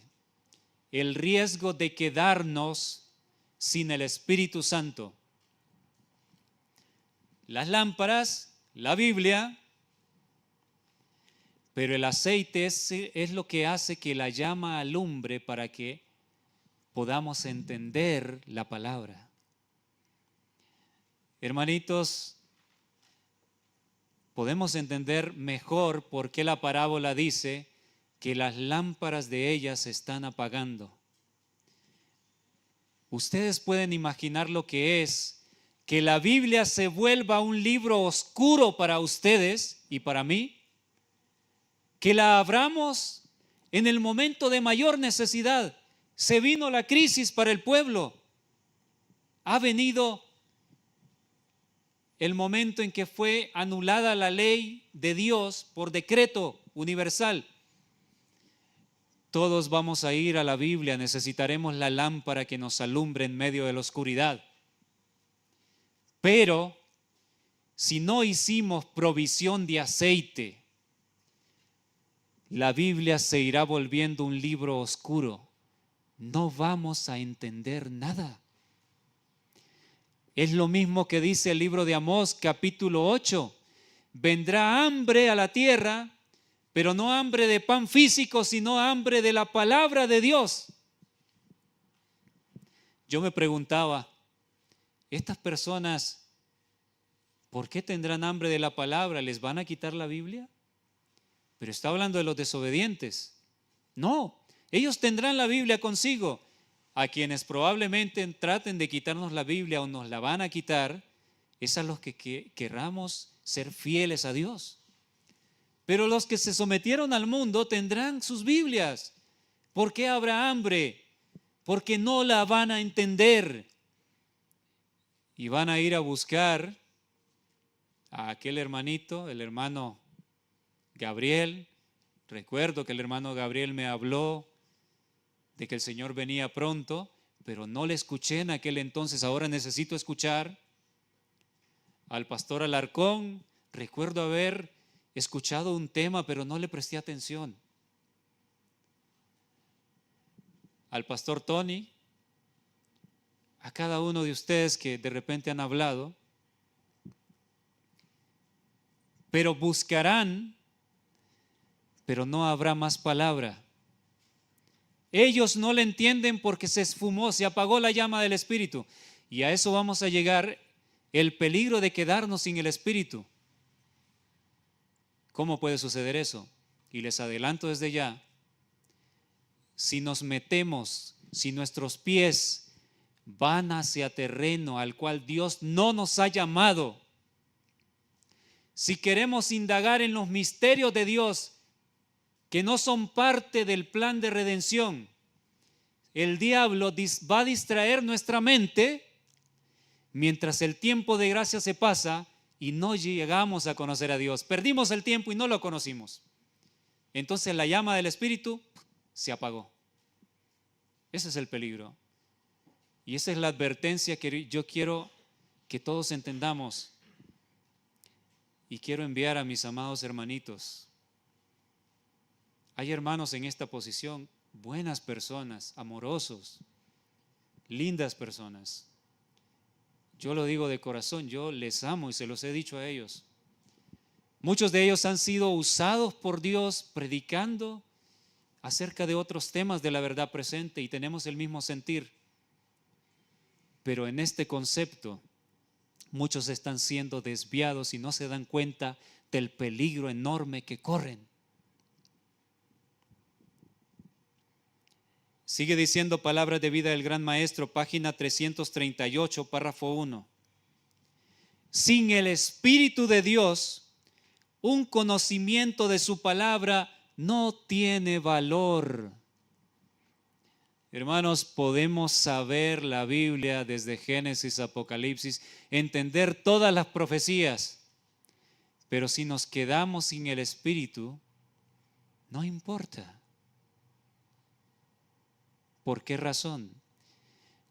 B: el riesgo de quedarnos sin el Espíritu Santo. Las lámparas, la Biblia, pero el aceite es lo que hace que la llama alumbre para que podamos entender la palabra. Hermanitos, podemos entender mejor por qué la parábola dice que las lámparas de ellas se están apagando. Ustedes pueden imaginar lo que es que la Biblia se vuelva un libro oscuro para ustedes y para mí, que la abramos en el momento de mayor necesidad. Se vino la crisis para el pueblo. Ha venido el momento en que fue anulada la ley de Dios por decreto universal. Todos vamos a ir a la Biblia, necesitaremos la lámpara que nos alumbre en medio de la oscuridad. Pero si no hicimos provisión de aceite, la Biblia se irá volviendo un libro oscuro. No vamos a entender nada. Es lo mismo que dice el libro de Amós, capítulo 8. Vendrá hambre a la tierra, pero no hambre de pan físico, sino hambre de la palabra de Dios. Yo me preguntaba, estas personas, ¿por qué tendrán hambre de la palabra? ¿Les van a quitar la Biblia? Pero está hablando de los desobedientes. No, ellos tendrán la Biblia consigo. A quienes probablemente traten de quitarnos la Biblia o nos la van a quitar, es a los que querramos ser fieles a Dios. Pero los que se sometieron al mundo tendrán sus Biblias. ¿Por qué habrá hambre? Porque no la van a entender. Y van a ir a buscar a aquel hermanito, el hermano Gabriel. Recuerdo que el hermano Gabriel me habló de que el Señor venía pronto, pero no le escuché en aquel entonces, ahora necesito escuchar. Al pastor Alarcón, recuerdo haber escuchado un tema, pero no le presté atención. Al pastor Tony, a cada uno de ustedes que de repente han hablado, pero buscarán, pero no habrá más palabra. Ellos no le entienden porque se esfumó, se apagó la llama del Espíritu. Y a eso vamos a llegar, el peligro de quedarnos sin el Espíritu. ¿Cómo puede suceder eso? Y les adelanto desde ya, si nos metemos, si nuestros pies van hacia terreno al cual Dios no nos ha llamado, si queremos indagar en los misterios de Dios que no son parte del plan de redención, el diablo va a distraer nuestra mente mientras el tiempo de gracia se pasa y no llegamos a conocer a Dios. Perdimos el tiempo y no lo conocimos. Entonces la llama del Espíritu se apagó. Ese es el peligro. Y esa es la advertencia que yo quiero que todos entendamos. Y quiero enviar a mis amados hermanitos. Hay hermanos en esta posición, buenas personas, amorosos, lindas personas. Yo lo digo de corazón, yo les amo y se los he dicho a ellos. Muchos de ellos han sido usados por Dios predicando acerca de otros temas de la verdad presente y tenemos el mismo sentir. Pero en este concepto, muchos están siendo desviados y no se dan cuenta del peligro enorme que corren. Sigue diciendo Palabras de Vida del Gran Maestro, página 338, párrafo 1. Sin el Espíritu de Dios, un conocimiento de su palabra no tiene valor. Hermanos, podemos saber la Biblia desde Génesis a Apocalipsis, entender todas las profecías, pero si nos quedamos sin el Espíritu, no importa. ¿Por qué razón?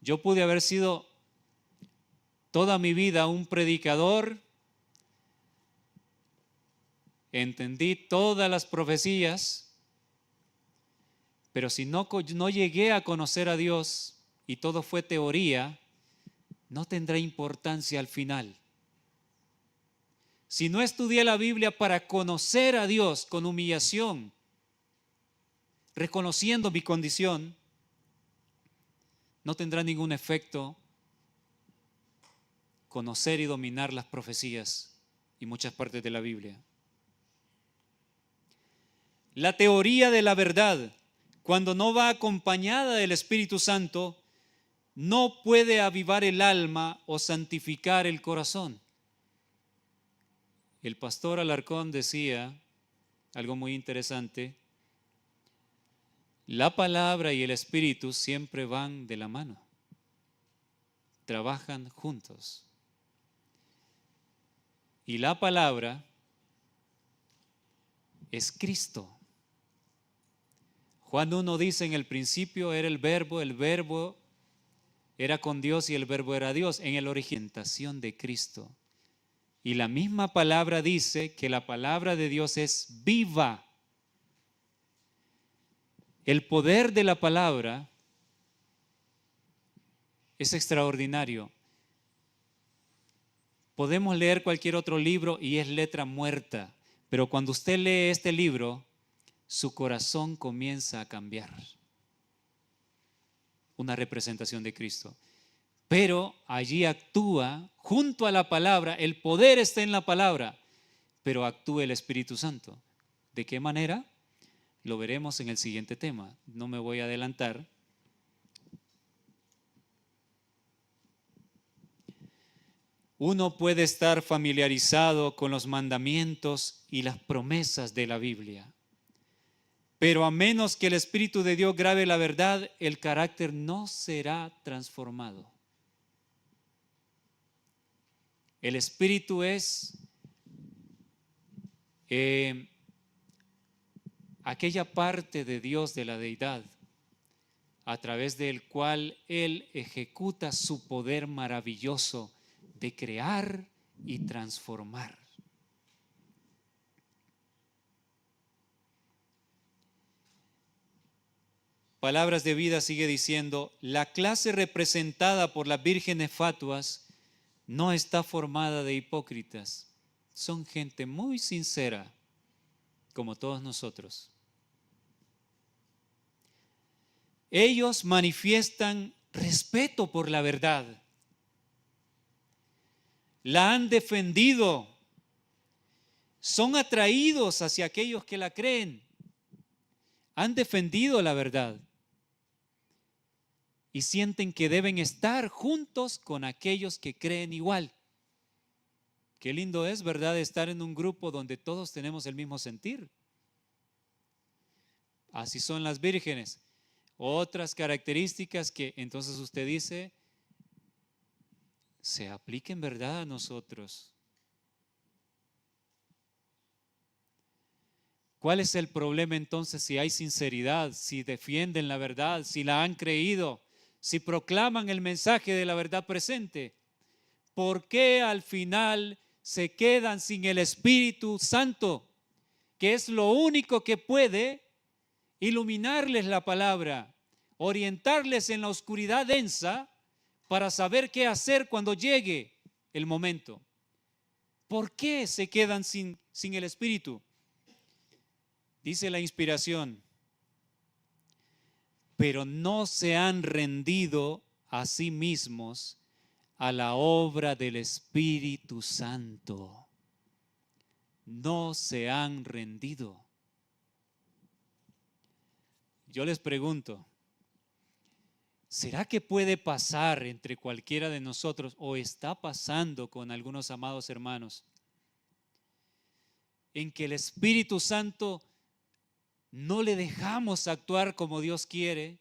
B: Yo pude haber sido toda mi vida un predicador, entendí todas las profecías, pero si no llegué a conocer a Dios y todo fue teoría, no tendrá importancia al final. Si no estudié la Biblia para conocer a Dios con humillación, reconociendo mi condición, no tendrá ningún efecto conocer y dominar las profecías y muchas partes de la Biblia. La teoría de la verdad, cuando no va acompañada del Espíritu Santo, no puede avivar el alma o santificar el corazón. El pastor Alarcón decía algo muy interesante: la palabra y el Espíritu siempre van de la mano, trabajan juntos. Y la palabra es Cristo. Juan 1 dice: en el principio era el verbo era con Dios y el verbo era Dios, en la orientación de Cristo. Y la misma palabra dice que la palabra de Dios es viva. El poder de la palabra es extraordinario. Podemos leer cualquier otro libro y es letra muerta, pero cuando usted lee este libro, su corazón comienza a cambiar. Una representación de Cristo. Pero allí actúa, junto a la palabra, el poder está en la palabra, pero actúa el Espíritu Santo. ¿De qué manera? Lo veremos en el siguiente tema. No me voy a adelantar. Uno puede estar familiarizado con los mandamientos y las promesas de la Biblia, pero a menos que el Espíritu de Dios grabe la verdad, el carácter no será transformado. El Espíritu es aquella parte de Dios, de la deidad, a través del cual Él ejecuta su poder maravilloso de crear y transformar. Palabras de Vida sigue diciendo, la clase representada por las vírgenes fatuas no está formada de hipócritas. Son gente muy sincera, como todos nosotros. Ellos manifiestan respeto por la verdad. La han defendido. Son atraídos hacia aquellos que la creen. Han defendido la verdad. Y sienten que deben estar juntos con aquellos que creen igual. Qué lindo es, ¿verdad?, estar en un grupo donde todos tenemos el mismo sentir. Así son las vírgenes. Otras características que entonces usted dice, se apliquen, ¿verdad?, a nosotros. ¿Cuál es el problema entonces si hay sinceridad, si defienden la verdad, si la han creído, si proclaman el mensaje de la verdad presente? ¿Por qué al final se quedan sin el Espíritu Santo, que es lo único que puede iluminarles la palabra, orientarles en la oscuridad densa para saber qué hacer cuando llegue el momento? ¿Por qué se quedan sin el Espíritu? Dice la inspiración, pero no se han rendido a sí mismos a la obra del Espíritu Santo. No se han rendido. Yo les pregunto, ¿será que puede pasar entre cualquiera de nosotros o está pasando con algunos amados hermanos en que el Espíritu Santo no le dejamos actuar como Dios quiere,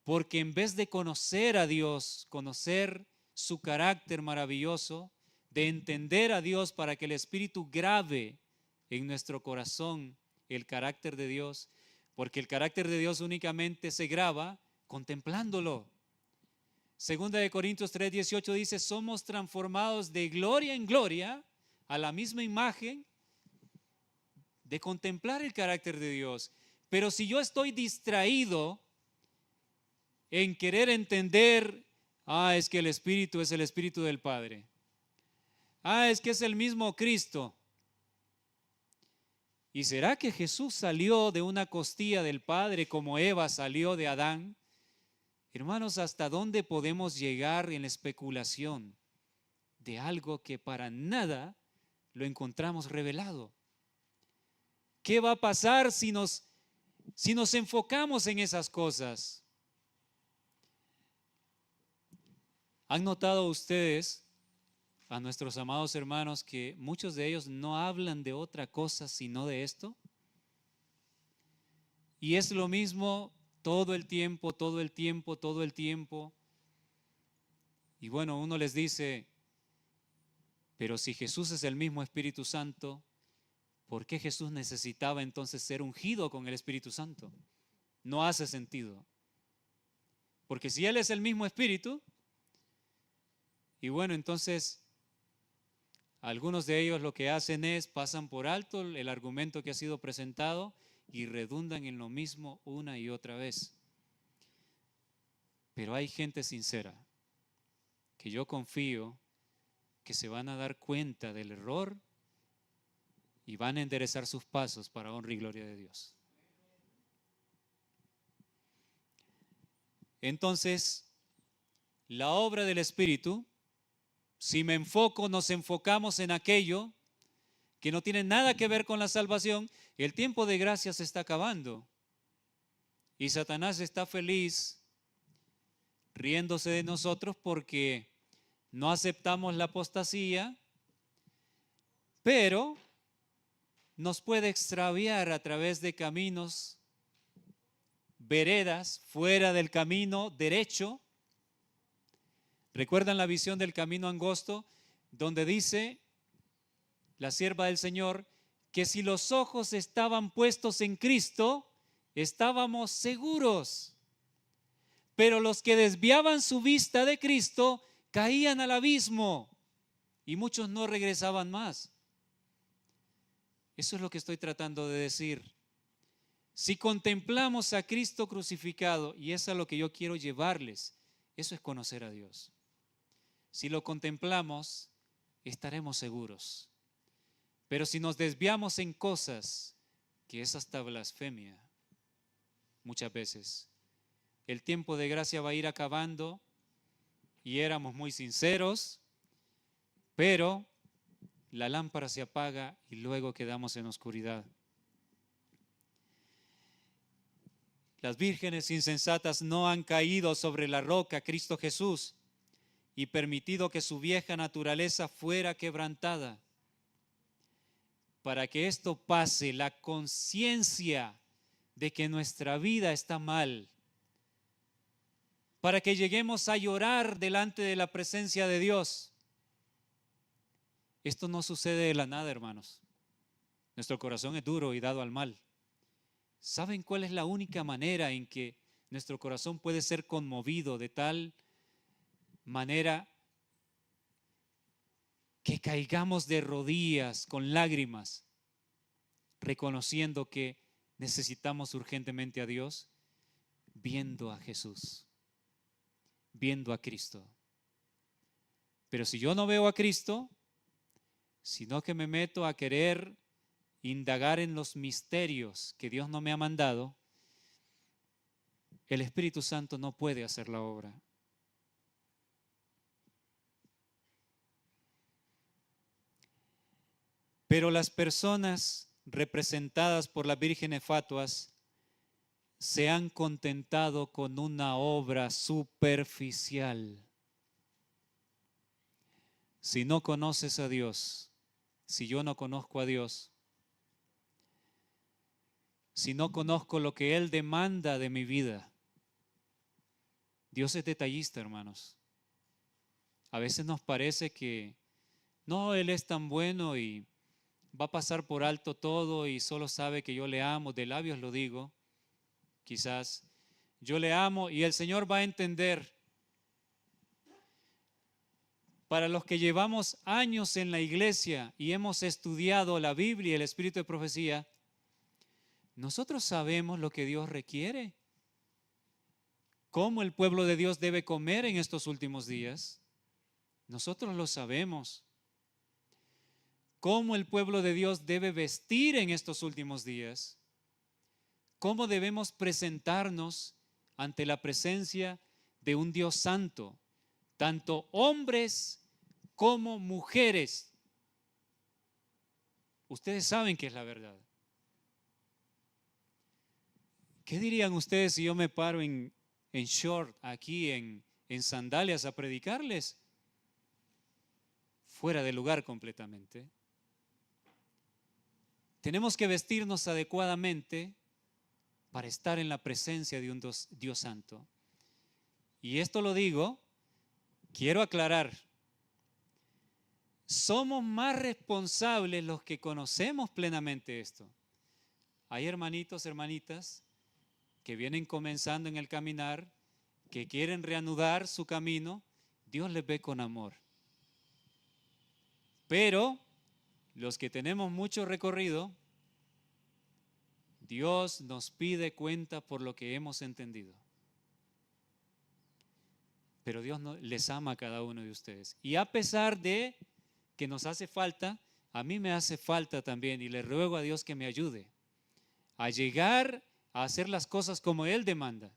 B: porque en vez de conocer a Dios, conocer su carácter maravilloso, de entender a Dios para que el Espíritu grabe en nuestro corazón el carácter de Dios, porque el carácter de Dios únicamente se graba contemplándolo. Segunda de Corintios 3:18 dice, somos transformados de gloria en gloria a la misma imagen de contemplar el carácter de Dios. Pero si yo estoy distraído en querer entender, es que el Espíritu es el Espíritu del Padre. Es que es el mismo Cristo. ¿Y será que Jesús salió de una costilla del Padre como Eva salió de Adán? Hermanos, ¿hasta dónde podemos llegar en la especulación de algo que para nada lo encontramos revelado? ¿Qué va a pasar si nos enfocamos en esas cosas? ¿Han notado ustedes a nuestros amados hermanos que muchos de ellos no hablan de otra cosa sino de esto? Y es lo mismo todo el tiempo, todo el tiempo, todo el tiempo. Y bueno, uno les dice, pero si Jesús es el mismo Espíritu Santo, ¿por qué Jesús necesitaba entonces ser ungido con el Espíritu Santo? No hace sentido. Porque si Él es el mismo Espíritu, y bueno, entonces algunos de ellos lo que hacen es pasan por alto el argumento que ha sido presentado y redundan en lo mismo una y otra vez. Pero hay gente sincera que yo confío que se van a dar cuenta del error y van a enderezar sus pasos para honra y gloria de Dios. Entonces, la obra del Espíritu, si me enfoco, nos enfocamos en aquello que no tiene nada que ver con la salvación, el tiempo de gracia se está acabando. Y Satanás está feliz riéndose de nosotros porque no aceptamos la apostasía, pero nos puede extraviar a través de caminos, veredas, fuera del camino derecho. ¿Recuerdan la visión del camino angosto? Donde dice la sierva del Señor que si los ojos estaban puestos en Cristo, estábamos seguros. Pero los que desviaban su vista de Cristo caían al abismo y muchos no regresaban más. Eso es lo que estoy tratando de decir. Si contemplamos a Cristo crucificado, y eso es lo que yo quiero llevarles, eso es conocer a Dios. Si lo contemplamos, estaremos seguros. Pero si nos desviamos en cosas, que es hasta blasfemia, muchas veces, el tiempo de gracia va a ir acabando y éramos muy sinceros, pero la lámpara se apaga y luego quedamos en oscuridad. Las vírgenes insensatas no han caído sobre la roca, Cristo Jesús, y permitido que su vieja naturaleza fuera quebrantada. Para que esto pase, la conciencia de que nuestra vida está mal, para que lleguemos a llorar delante de la presencia de Dios. Esto no sucede de la nada, hermanos. Nuestro corazón es duro y dado al mal. ¿Saben cuál es la única manera en que nuestro corazón puede ser conmovido de tal manera que caigamos de rodillas con lágrimas, reconociendo que necesitamos urgentemente a Dios? Viendo a Jesús, viendo a Cristo. Pero si yo no veo a Cristo, sino que me meto a querer indagar en los misterios que Dios no me ha mandado, el Espíritu Santo no puede hacer la obra. Pero las personas representadas por las vírgenes fatuas se han contentado con una obra superficial. Si no conoces a Dios, si yo no conozco a Dios, si no conozco lo que Él demanda de mi vida, Dios es detallista, hermanos. A veces nos parece que no, Él es tan bueno y va a pasar por alto todo y solo sabe que yo le amo, de labios lo digo, quizás yo le amo y el Señor va a entender. Para los que llevamos años en la iglesia y hemos estudiado la Biblia y el espíritu de profecía, nosotros sabemos lo que Dios requiere, cómo el pueblo de Dios debe comer en estos últimos días. Nosotros lo sabemos. Cómo el pueblo de Dios debe vestir en estos últimos días. Cómo debemos presentarnos ante la presencia de un Dios santo, tanto hombres como mujeres. Ustedes saben que es la verdad. ¿Qué dirían ustedes si yo me paro en short, aquí en sandalias a predicarles? Fuera de lugar completamente. Tenemos que vestirnos adecuadamente para estar en la presencia de un Dios santo. Y esto lo digo, quiero aclarar, somos más responsables los que conocemos plenamente esto. Hay hermanitos, hermanitas, que vienen comenzando en el caminar, que quieren reanudar su camino. Dios les ve con amor. Pero los que tenemos mucho recorrido, Dios nos pide cuenta por lo que hemos entendido. Pero Dios les ama a cada uno de ustedes. Y a pesar de que nos hace falta, a mí me hace falta también, y le ruego a Dios que me ayude a llegar a hacer las cosas como Él demanda.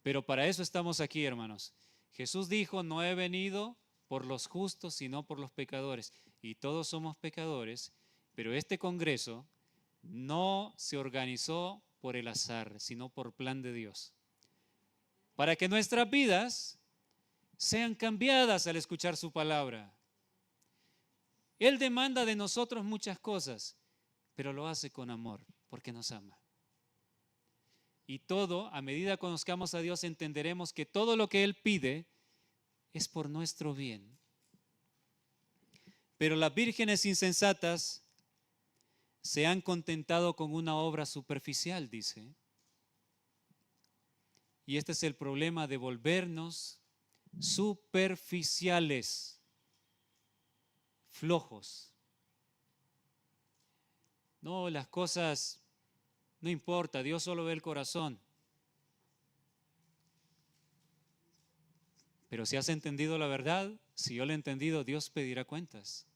B: Pero para eso estamos aquí, hermanos. Jesús dijo, no he venido por los justos, sino por los pecadores. Y todos somos pecadores, pero este congreso no se organizó por el azar, sino por plan de Dios. Para que nuestras vidas sean cambiadas al escuchar su palabra. Él demanda de nosotros muchas cosas, pero lo hace con amor, porque nos ama. Y todo, a medida que conozcamos a Dios, entenderemos que todo lo que Él pide es por nuestro bien. Pero las vírgenes insensatas se han contentado con una obra superficial, dice. Y este es el problema de volvernos superficiales, flojos. No, las cosas no importa, Dios solo ve el corazón. Pero si has entendido la verdad, si yo la he entendido, Dios pedirá cuentas.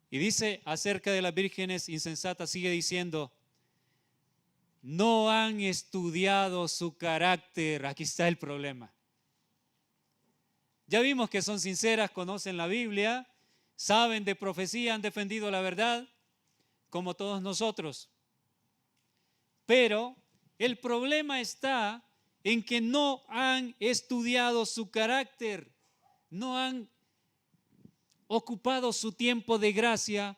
B: Y dice acerca de las vírgenes insensatas, sigue diciendo, no han estudiado su carácter. Aquí está el problema. Ya vimos que son sinceras, conocen la Biblia, saben de profecía, han defendido la verdad, como todos nosotros. Pero el problema está en que no han estudiado su carácter, no han ocupado su tiempo de gracia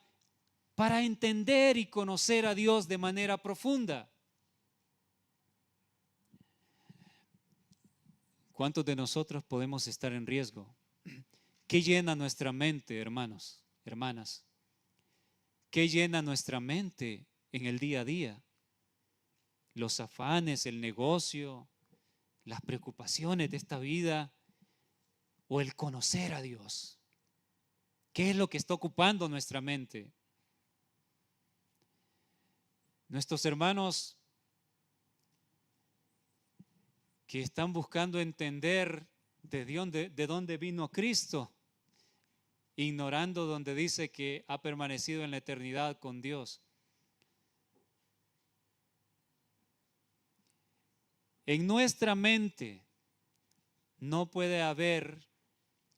B: para entender y conocer a Dios de manera profunda. ¿Cuántos de nosotros podemos estar en riesgo? ¿Qué llena nuestra mente, hermanos, hermanas? ¿Qué llena nuestra mente en el día a día? Los afanes, el negocio, las preocupaciones de esta vida o el conocer a Dios. ¿Qué es lo que está ocupando nuestra mente? Nuestros hermanos que están buscando entender de dónde vino Cristo, ignorando donde dice que ha permanecido en la eternidad con Dios. En nuestra mente no puede haber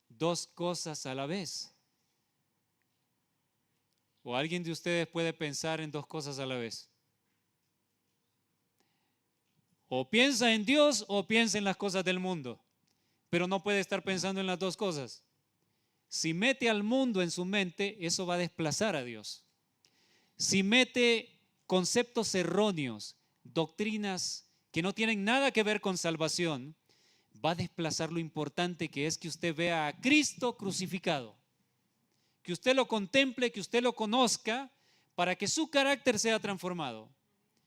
B: dos cosas a la vez. ¿O alguien de ustedes puede pensar en dos cosas a la vez? O piensa en Dios o piensa en las cosas del mundo, pero no puede estar pensando en las dos cosas. Si mete al mundo en su mente, eso va a desplazar a Dios. Si mete conceptos erróneos, doctrinas que no tienen nada que ver con salvación, va a desplazar lo importante que es que usted vea a Cristo crucificado, que usted lo contemple, que usted lo conozca, para que su carácter sea transformado.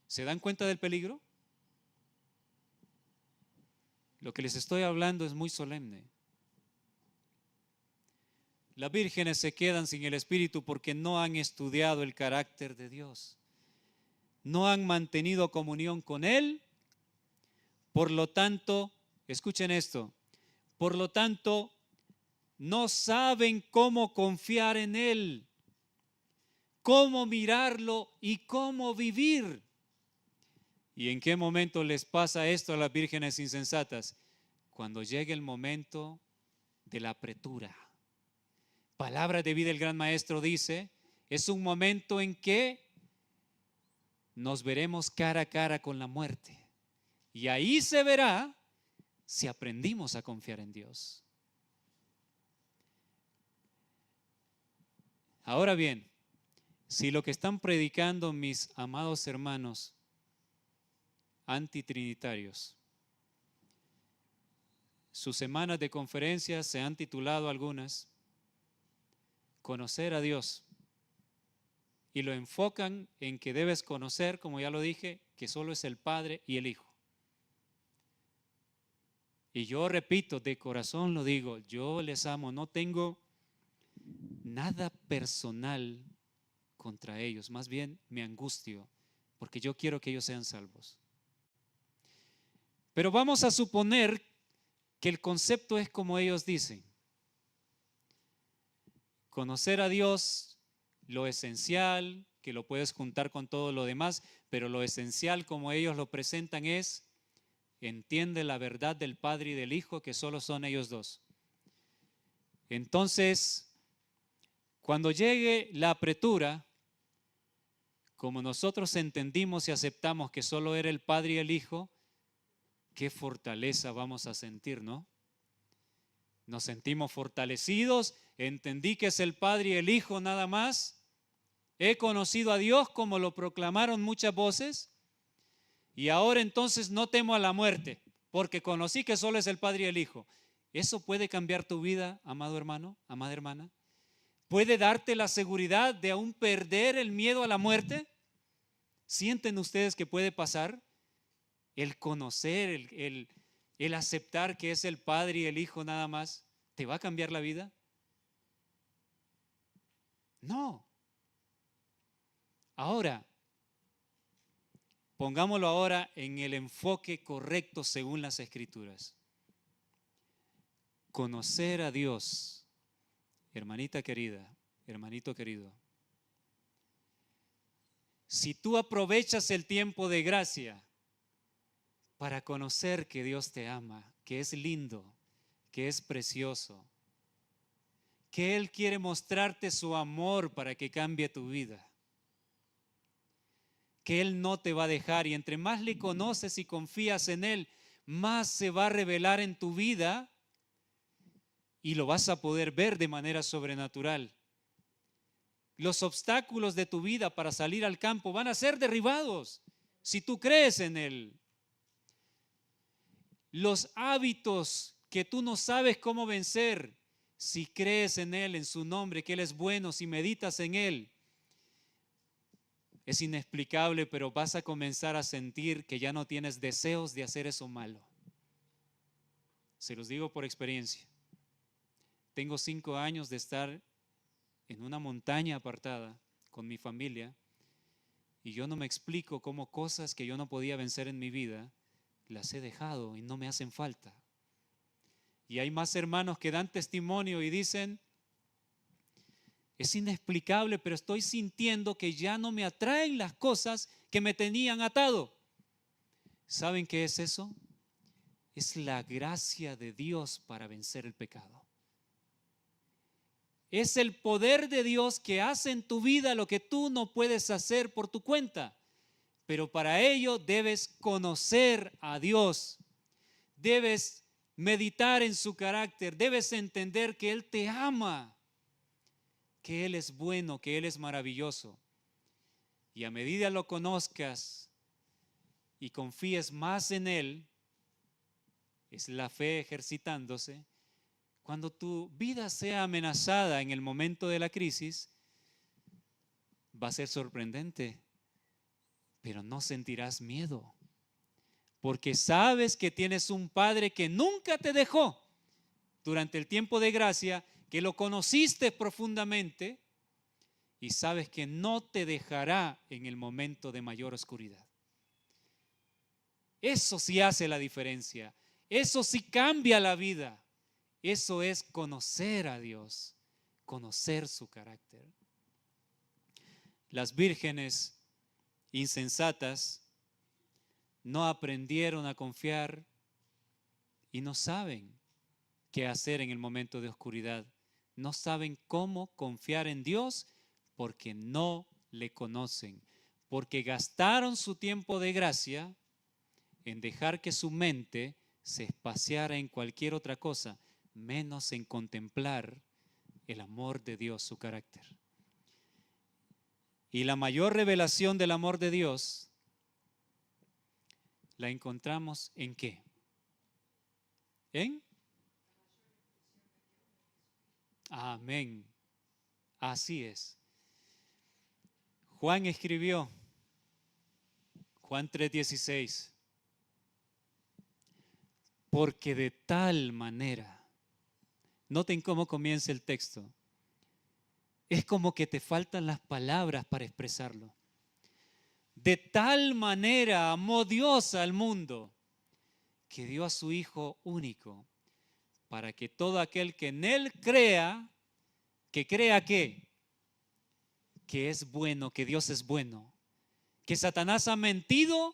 B: ¿Se dan cuenta del peligro? Lo que les estoy hablando es muy solemne. Las vírgenes se quedan sin el Espíritu porque no han estudiado el carácter de Dios. No han mantenido comunión con Él. Por lo tanto, escuchen esto, por lo tanto, no saben cómo confiar en Él, cómo mirarlo y cómo vivir. ¿Y en qué momento les pasa esto a las vírgenes insensatas? Cuando llegue el momento de la apretura. Palabra de vida, el gran maestro dice, es un momento en que nos veremos cara a cara con la muerte. Y ahí se verá si aprendimos a confiar en Dios. Ahora bien, si lo que están predicando mis amados hermanos antitrinitarios, sus semanas de conferencias se han titulado algunas, Conocer a Dios, y lo enfocan en que debes conocer, como ya lo dije, que solo es el Padre y el Hijo. Y yo repito, de corazón lo digo, yo les amo, no tengo nada personal contra ellos, más bien me angustio, porque yo quiero que ellos sean salvos. Pero vamos a suponer que el concepto es como ellos dicen. Conocer a Dios, lo esencial, que lo puedes juntar con todo lo demás, pero lo esencial como ellos lo presentan es, entiende la verdad del Padre y del Hijo, que solo son ellos dos. Entonces, cuando llegue la apretura, como nosotros entendimos y aceptamos que solo era el Padre y el Hijo, qué fortaleza vamos a sentir, ¿no? Nos sentimos fortalecidos, entendí que es el Padre y el Hijo nada más, he conocido a Dios como lo proclamaron muchas voces, y ahora entonces no temo a la muerte, porque conocí que solo es el Padre y el Hijo. ¿Eso puede cambiar tu vida, amado hermano, amada hermana? ¿Puede darte la seguridad de aún perder el miedo a la muerte? ¿Sienten ustedes que puede pasar? el conocer, el aceptar que es el Padre y el Hijo nada más, ¿te va a cambiar la vida? No. Ahora, pongámoslo ahora en el enfoque correcto según las Escrituras. Conocer a Dios, hermanita querida, hermanito querido. Si tú aprovechas el tiempo de gracia para conocer que Dios te ama, que es lindo, que es precioso, que Él quiere mostrarte su amor para que cambie tu vida, que Él no te va a dejar, y entre más le conoces y confías en Él, más se va a revelar en tu vida y lo vas a poder ver de manera sobrenatural. Los obstáculos de tu vida para salir al campo van a ser derribados si tú crees en Él. Los hábitos que tú no sabes cómo vencer, si crees en Él, en su nombre, que Él es bueno, si meditas en Él, es inexplicable, pero vas a comenzar a sentir que ya no tienes deseos de hacer eso malo. Se los digo por experiencia. Tengo 5 años de estar en una montaña apartada con mi familia y yo no me explico cómo cosas que yo no podía vencer en mi vida las he dejado y no me hacen falta. Y hay más hermanos que dan testimonio y dicen, es inexplicable, pero estoy sintiendo que ya no me atraen las cosas que me tenían atado. ¿Saben qué es eso? Es la gracia de Dios para vencer el pecado. Es el poder de Dios que hace en tu vida lo que tú no puedes hacer por tu cuenta. Pero para ello debes conocer a Dios. Debes meditar en su carácter. Debes entender que Él te ama, que Él es bueno, que Él es maravilloso. Y a medida lo conozcas y confíes más en Él, es la fe ejercitándose. Cuando tu vida sea amenazada en el momento de la crisis, va a ser sorprendente, pero no sentirás miedo, porque sabes que tienes un Padre que nunca te dejó durante el tiempo de gracia, que lo conociste profundamente y sabes que no te dejará en el momento de mayor oscuridad. Eso sí hace la diferencia, eso sí cambia la vida. Eso es conocer a Dios, conocer su carácter. Las vírgenes insensatas no aprendieron a confiar y no saben qué hacer en el momento de oscuridad. No saben cómo confiar en Dios porque no le conocen, porque gastaron su tiempo de gracia en dejar que su mente se espaciara en cualquier otra cosa, menos en contemplar el amor de Dios, su carácter. Y la mayor revelación del amor de Dios la encontramos ¿en qué? ¿En? Amén. Así es. Juan escribió, Juan 3:16, porque de tal manera, noten cómo comienza el texto, es como que te faltan las palabras para expresarlo. De tal manera amó Dios al mundo que dio a su Hijo único para que todo aquel que en Él crea, que crea ¿qué? Que es bueno, que Dios es bueno, que Satanás ha mentido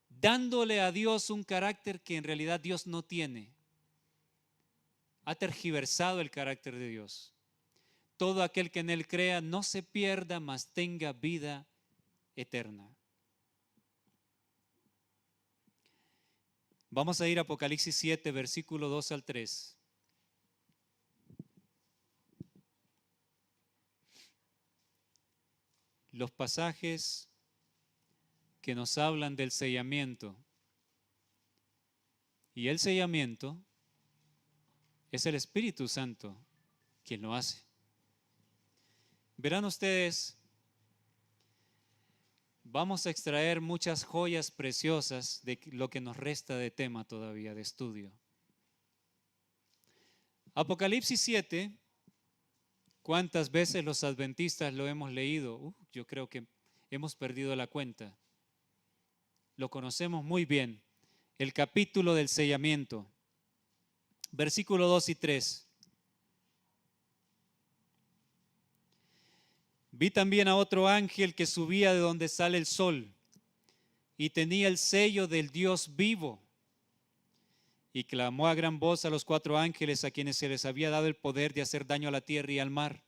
B: dándole a Dios un carácter que en realidad Dios no tiene. Ha tergiversado el carácter de Dios. Todo aquel que en Él crea no se pierda, mas tenga vida eterna. Vamos a ir a Apocalipsis 7, versículo 2 al 3. Los pasajes que nos hablan del sellamiento. Y el sellamiento es el Espíritu Santo quien lo hace. Verán ustedes, vamos a extraer muchas joyas preciosas de lo que nos resta de tema todavía, de estudio. Apocalipsis 7, ¿cuántas veces los adventistas lo hemos leído? Yo creo que hemos perdido la cuenta. Lo conocemos muy bien. El capítulo del sellamiento. Versículo 2 y 3. Vi también a otro ángel que subía de donde sale el sol y tenía el sello del Dios vivo. Y clamó a gran voz a los 4 ángeles a quienes se les había dado el poder de hacer daño a la tierra y al mar,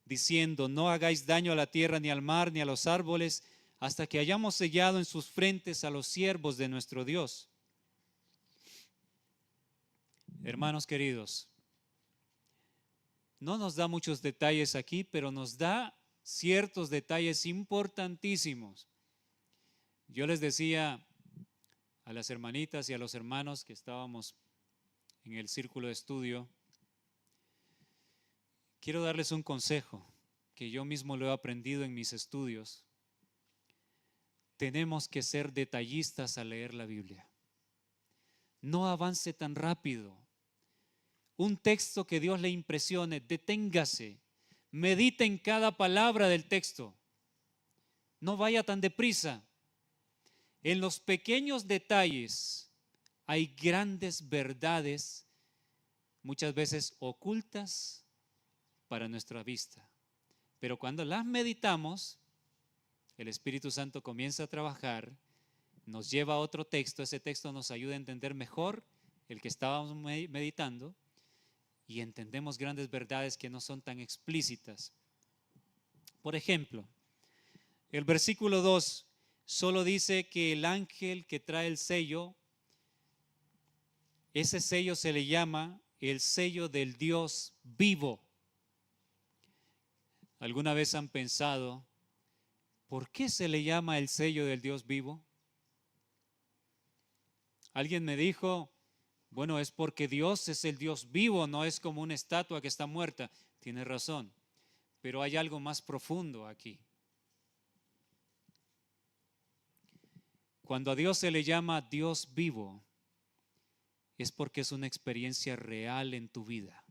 B: diciendo: no hagáis daño a la tierra, ni al mar, ni a los árboles, hasta que hayamos sellado en sus frentes a los siervos de nuestro Dios. Hermanos queridos, no nos da muchos detalles aquí, pero nos da ciertos detalles importantísimos. Yo les decía a las hermanitas y a los hermanos que estábamos en el círculo de estudio, quiero darles un consejo que yo mismo lo he aprendido en mis estudios. Tenemos que ser detallistas al leer la Biblia. No avance tan rápido. Un texto que Dios le impresione, deténgase, medite en cada palabra del texto. No vaya tan deprisa. En los pequeños detalles hay grandes verdades, muchas veces ocultas para nuestra vista. Pero cuando las meditamos, el Espíritu Santo comienza a trabajar, nos lleva a otro texto, ese texto nos ayuda a entender mejor el que estábamos meditando y entendemos grandes verdades que no son tan explícitas. Por ejemplo, el versículo 2 solo dice que el ángel que trae el sello, ese sello se le llama el sello del Dios vivo. ¿Alguna vez han pensado por qué se le llama el sello del Dios vivo? Alguien me dijo, bueno, es porque Dios es el Dios vivo, no es como una estatua que está muerta. Tiene razón, pero hay algo más profundo aquí. Cuando a Dios se le llama Dios vivo, es porque es una experiencia real en tu vida.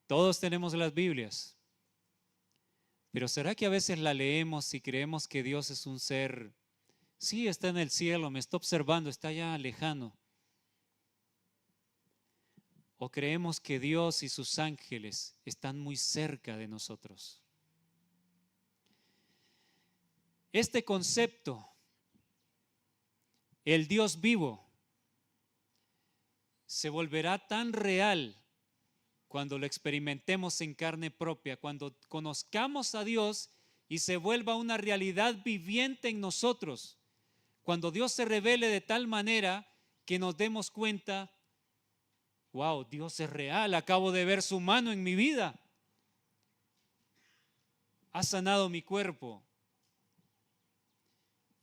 B: Todos tenemos las Biblias, pero ¿será que a veces la leemos y creemos que Dios es un ser? Sí, está en el cielo, me está observando, está allá lejano. ¿O creemos que Dios y sus ángeles están muy cerca de nosotros? Este concepto, el Dios vivo, se volverá tan real cuando lo experimentemos en carne propia, cuando conozcamos a Dios y se vuelva una realidad viviente en nosotros. Cuando Dios se revele de tal manera que nos demos cuenta, wow, Dios es real, acabo de ver su mano en mi vida. Ha sanado mi cuerpo.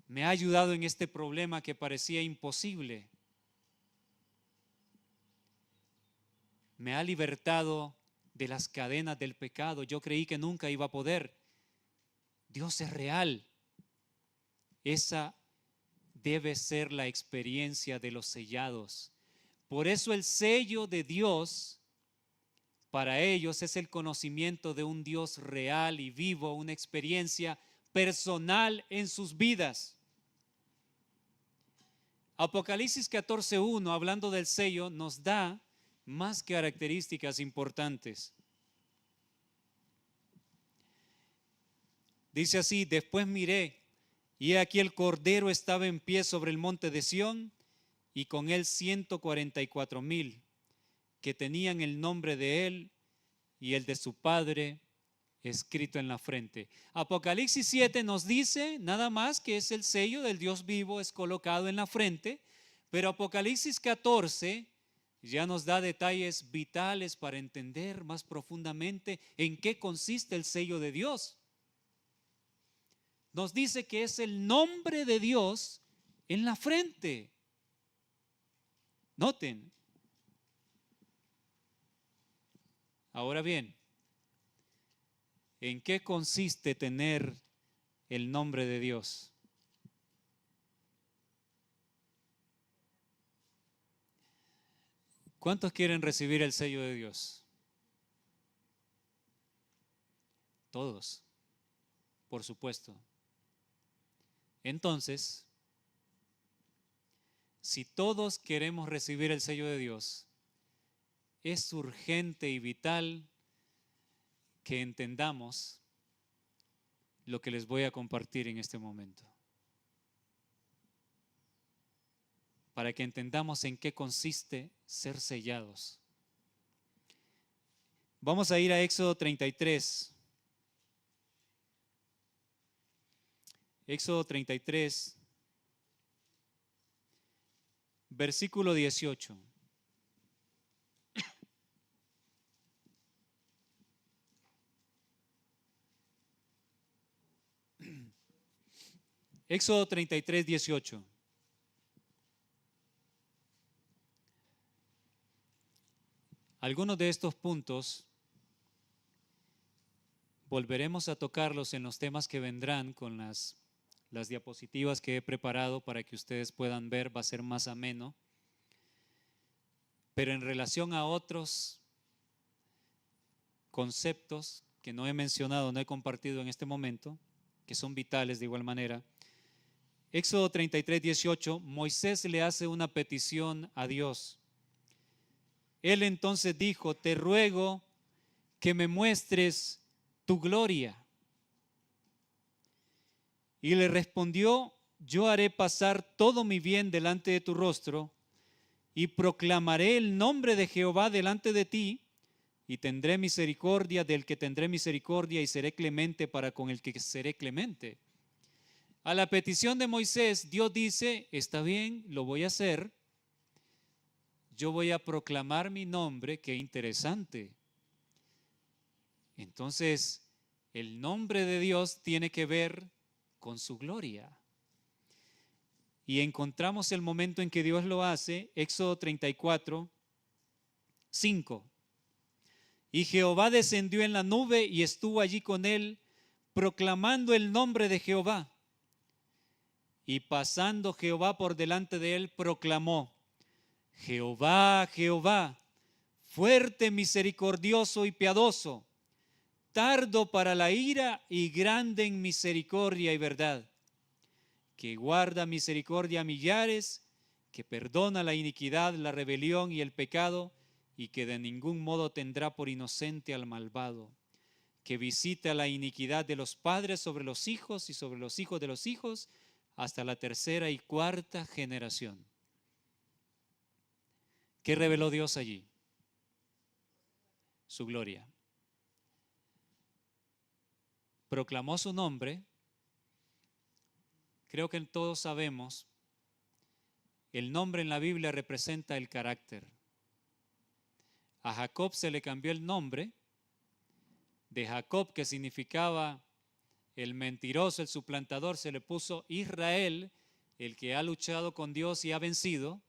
B: Me ha ayudado en este problema que parecía imposible. Me ha libertado de las cadenas del pecado. Yo creí que nunca iba a poder. Dios es real. Esa debe ser la experiencia de los sellados. Por eso el sello de Dios para ellos es el conocimiento de un Dios real y vivo, una experiencia personal en sus vidas. Apocalipsis 14:1, hablando del sello, nos da más características importantes. Dice así: después miré, y he aquí el Cordero estaba en pie sobre el monte de Sión, y con él 144,000, que tenían el nombre de él y el de su Padre escrito en la frente. Apocalipsis 7 nos dice nada más que es el sello del Dios vivo, es colocado en la frente, pero Apocalipsis 14 ya nos da detalles vitales para entender más profundamente en qué consiste el sello de Dios. Nos dice que es el nombre de Dios en la frente. Noten. Ahora bien, ¿En qué consiste tener el nombre de Dios? ¿Cuántos quieren recibir el sello de Dios? Todos, por supuesto. Entonces, si todos queremos recibir el sello de Dios, es urgente y vital que entendamos lo que les voy a compartir en este momento. Para que entendamos en qué consiste ser sellados. Vamos a ir a Éxodo 33. Éxodo 33, versículo 18. Éxodo 33, 18. Algunos de estos puntos volveremos a tocarlos en los temas que vendrán con las diapositivas que he preparado para que ustedes puedan ver, va a ser más ameno. Pero en relación a otros conceptos que no he mencionado, no he compartido en este momento, que son vitales de igual manera, Éxodo 33, 18, Moisés le hace una petición a Dios. Él entonces dijo: te ruego que me muestres tu gloria. Y le respondió: yo haré pasar todo mi bien delante de tu rostro y proclamaré el nombre de Jehová delante de ti, y tendré misericordia del que tendré misericordia y seré clemente para con el que seré clemente. A la petición de Moisés, Dios dice: está bien, lo voy a hacer. Yo voy a proclamar mi nombre. Qué interesante. Entonces, el nombre de Dios tiene que ver con su gloria. Y encontramos el momento en que Dios lo hace, Éxodo 34, 5. Y Jehová descendió en la nube y estuvo allí con él, proclamando el nombre de Jehová. Y pasando Jehová por delante de él, proclamó: Jehová, Jehová, fuerte, misericordioso y piadoso, tardo para la ira y grande en misericordia y verdad, que guarda misericordia a millares, que perdona la iniquidad, la rebelión y el pecado, y que de ningún modo tendrá por inocente al malvado, que visita la iniquidad de los padres sobre los hijos y sobre los hijos de los hijos, hasta la tercera y cuarta generación. ¿Qué reveló Dios allí? Su gloria. Proclamó su nombre. Creo que todos sabemos, el nombre en la Biblia representa el carácter. A Jacob se le cambió el nombre, de Jacob, que significaba el mentiroso, el suplantador, se le puso Israel, el que ha luchado con Dios y ha vencido.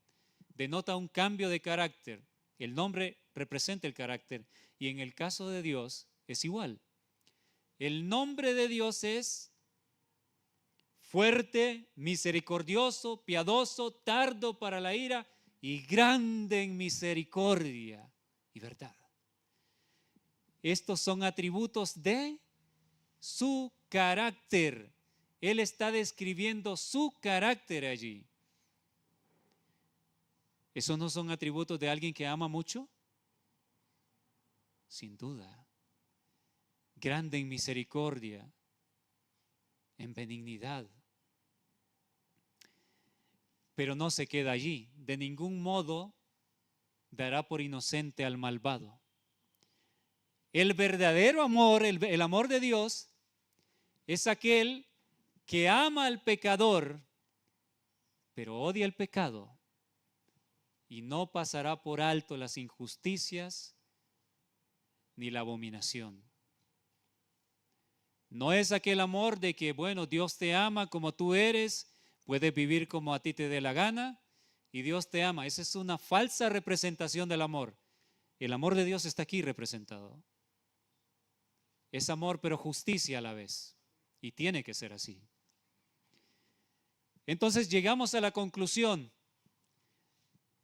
B: Denota un cambio de carácter. El nombre representa el carácter, y en el caso de Dios es igual. El nombre de Dios es fuerte, misericordioso, piadoso, tardo para la ira y grande en misericordia y verdad. Estos son atributos de su carácter. Él está describiendo su carácter allí. ¿Esos no son atributos de alguien que ama mucho? Sin duda. Grande en misericordia, en benignidad. Pero no se queda allí. De ningún modo dará por inocente al malvado. El verdadero amor, el amor de Dios, es aquel que ama al pecador, pero odia el pecado y no pasará por alto las injusticias ni la abominación. No es aquel amor de que, bueno, Dios te ama como tú eres, puedes vivir como a ti te dé la gana y Dios te ama. Esa es una falsa representación del amor. El amor de Dios está aquí representado. Es amor, pero justicia a la vez. Y tiene que ser así. Entonces llegamos a la conclusión.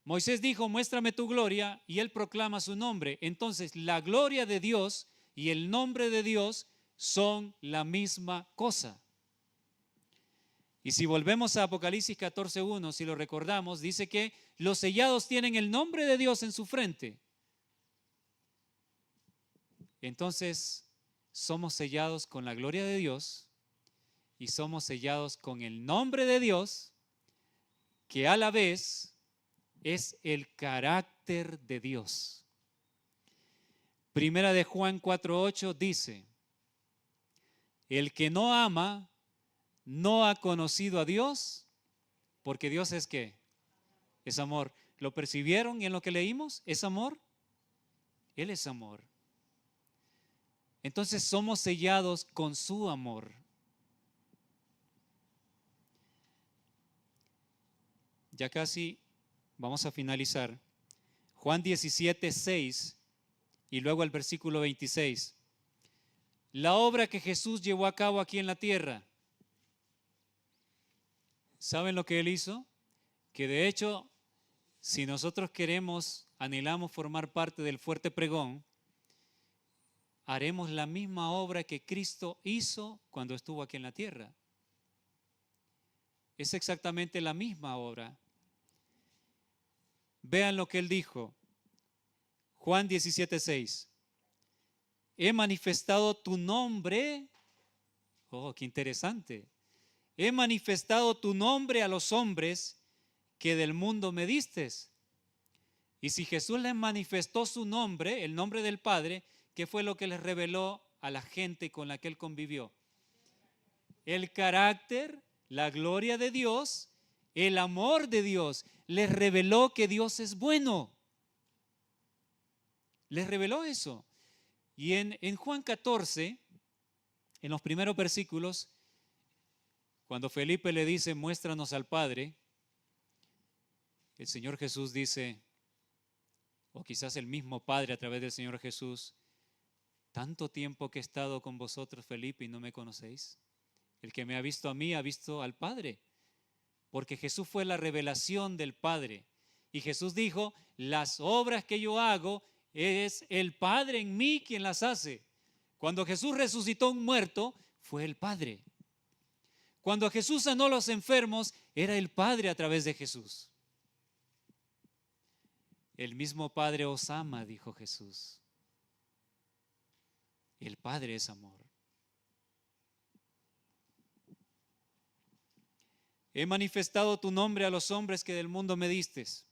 B: Moisés dijo, muéstrame tu gloria, y él proclama su nombre. Entonces, la gloria de Dios y el nombre de Dios son la misma cosa. Y si volvemos a Apocalipsis 14:1, si lo recordamos, dice que los sellados tienen el nombre de Dios en su frente. Entonces, somos sellados con la gloria de Dios y somos sellados con el nombre de Dios, que a la vez es el carácter de Dios. Primera de Juan 4:8 dice, el que no ama no ha conocido a Dios, porque Dios es ¿qué? Es amor. ¿Lo percibieron en lo que leímos? ¿Es amor? Él es amor. Entonces somos sellados con su amor. Ya casi vamos a finalizar. Juan 17:6 y luego el versículo 26. La obra que Jesús llevó a cabo aquí en la tierra. ¿Saben lo que Él hizo? Que de hecho, si nosotros anhelamos formar parte del fuerte pregón, haremos la misma obra que Cristo hizo cuando estuvo aquí en la tierra. Es exactamente la misma obra. Vean lo que Él dijo. Juan 17:6. He manifestado tu nombre. Oh, qué interesante. He manifestado tu nombre a los hombres que del mundo me distes. Y si Jesús les manifestó su nombre, el nombre del Padre, ¿qué fue lo que les reveló a la gente con la que Él convivió? El carácter, la gloria de Dios, el amor de Dios. Les reveló que Dios es bueno. Les reveló eso. Y en Juan 14, en los primeros versículos, cuando Felipe le dice, muéstranos al Padre, el Señor Jesús dice, o quizás el mismo Padre a través del Señor Jesús, tanto tiempo que he estado con vosotros, Felipe, y no me conocéis. El que me ha visto a mí, ha visto al Padre. Porque Jesús fue la revelación del Padre. Y Jesús dijo, las obras que yo hago, es el Padre en mí quien las hace. Cuando Jesús resucitó un muerto, fue el Padre. Cuando Jesús sanó a los enfermos, era el Padre a través de Jesús. El mismo Padre os ama, dijo Jesús. El Padre es amor. He manifestado tu nombre a los hombres que del mundo me distes.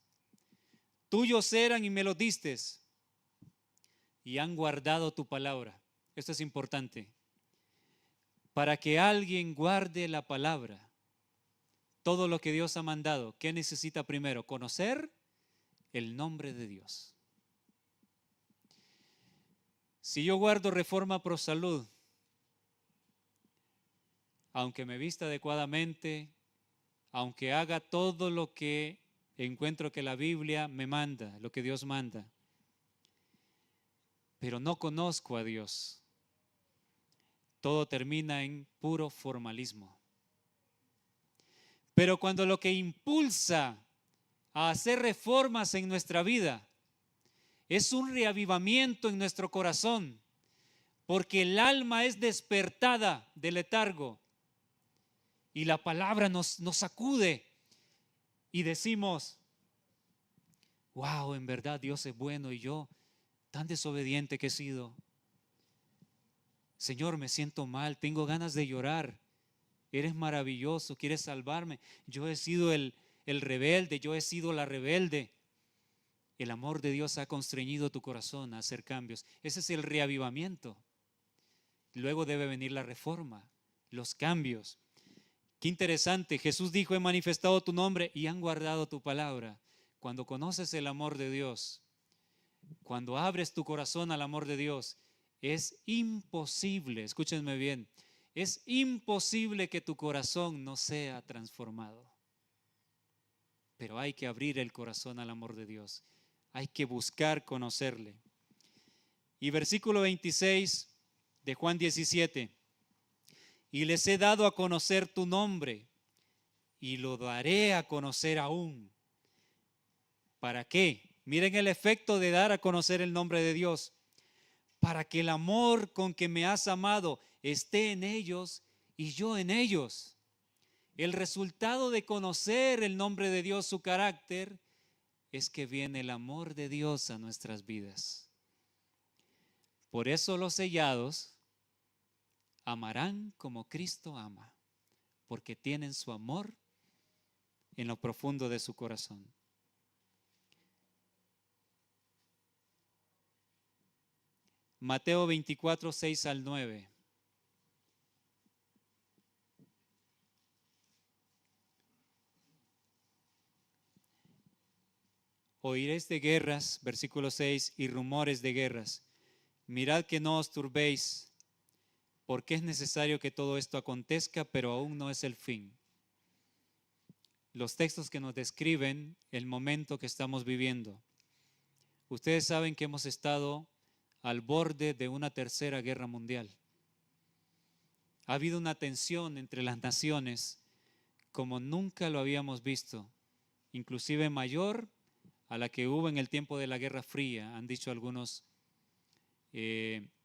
B: Tuyos eran y me los distes. Y han guardado tu palabra. Esto es importante. Para que alguien guarde la palabra, todo lo que Dios ha mandado, ¿qué necesita primero? Conocer el nombre de Dios. Si yo guardo Reforma Pro Salud, aunque me vista adecuadamente, aunque haga todo lo que encuentro que la Biblia me manda, lo que Dios manda, pero no conozco a Dios, todo termina en puro formalismo. Pero cuando lo que impulsa a hacer reformas en nuestra vida es un reavivamiento en nuestro corazón, porque el alma es despertada del letargo y la palabra nos sacude y decimos, wow, en verdad Dios es bueno y yo tan desobediente que he sido. Señor, me siento mal, tengo ganas de llorar. Eres maravilloso, quieres salvarme. Yo he sido el rebelde, yo he sido la rebelde. El amor de Dios ha constreñido tu corazón a hacer cambios. Ese es el reavivamiento. Luego debe venir la reforma, los cambios. Qué interesante, Jesús dijo, he manifestado tu nombre y han guardado tu palabra. Cuando conoces el amor de Dios, cuando abres tu corazón al amor de Dios, es imposible, escúchenme bien, es imposible que tu corazón no sea transformado. Pero hay que abrir el corazón al amor de Dios. Hay que buscar conocerle. Y versículo 26 de Juan 17. Y les he dado a conocer tu nombre y lo daré a conocer aún. ¿Para qué? Miren el efecto de dar a conocer el nombre de Dios. Para que el amor con que me has amado esté en ellos y yo en ellos. El resultado de conocer el nombre de Dios, su carácter, es que viene el amor de Dios a nuestras vidas. Por eso los sellados amarán como Cristo ama, porque tienen su amor en lo profundo de su corazón. Mateo 24, 6 al 9. Oiréis de guerras, versículo 6, y rumores de guerras. Mirad que no os turbéis, porque es necesario que todo esto acontezca, pero aún no es el fin. Los textos que nos describen el momento que estamos viviendo. Ustedes saben que hemos estado al borde de una tercera guerra mundial. Ha habido una tensión entre las naciones como nunca lo habíamos visto, inclusive mayor a la que hubo en el tiempo de la Guerra Fría, han dicho algunos